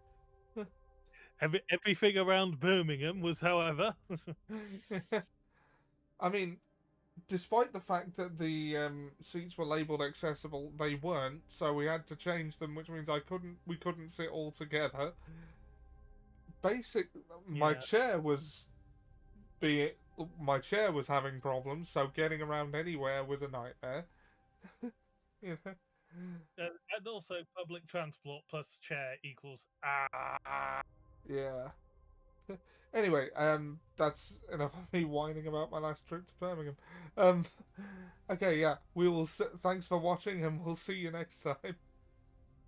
Everything around Birmingham was, however. I mean, despite the fact that the seats were labelled accessible, they weren't, so we had to change them, which means we couldn't sit all together. My Yeah. chair was having problems, so getting around anywhere was a nightmare. You know? And also, public transport plus chair equals Yeah. Anyway, that's enough of me whining about my last trip to Birmingham. Okay, yeah, thanks for watching, and we'll see you next time.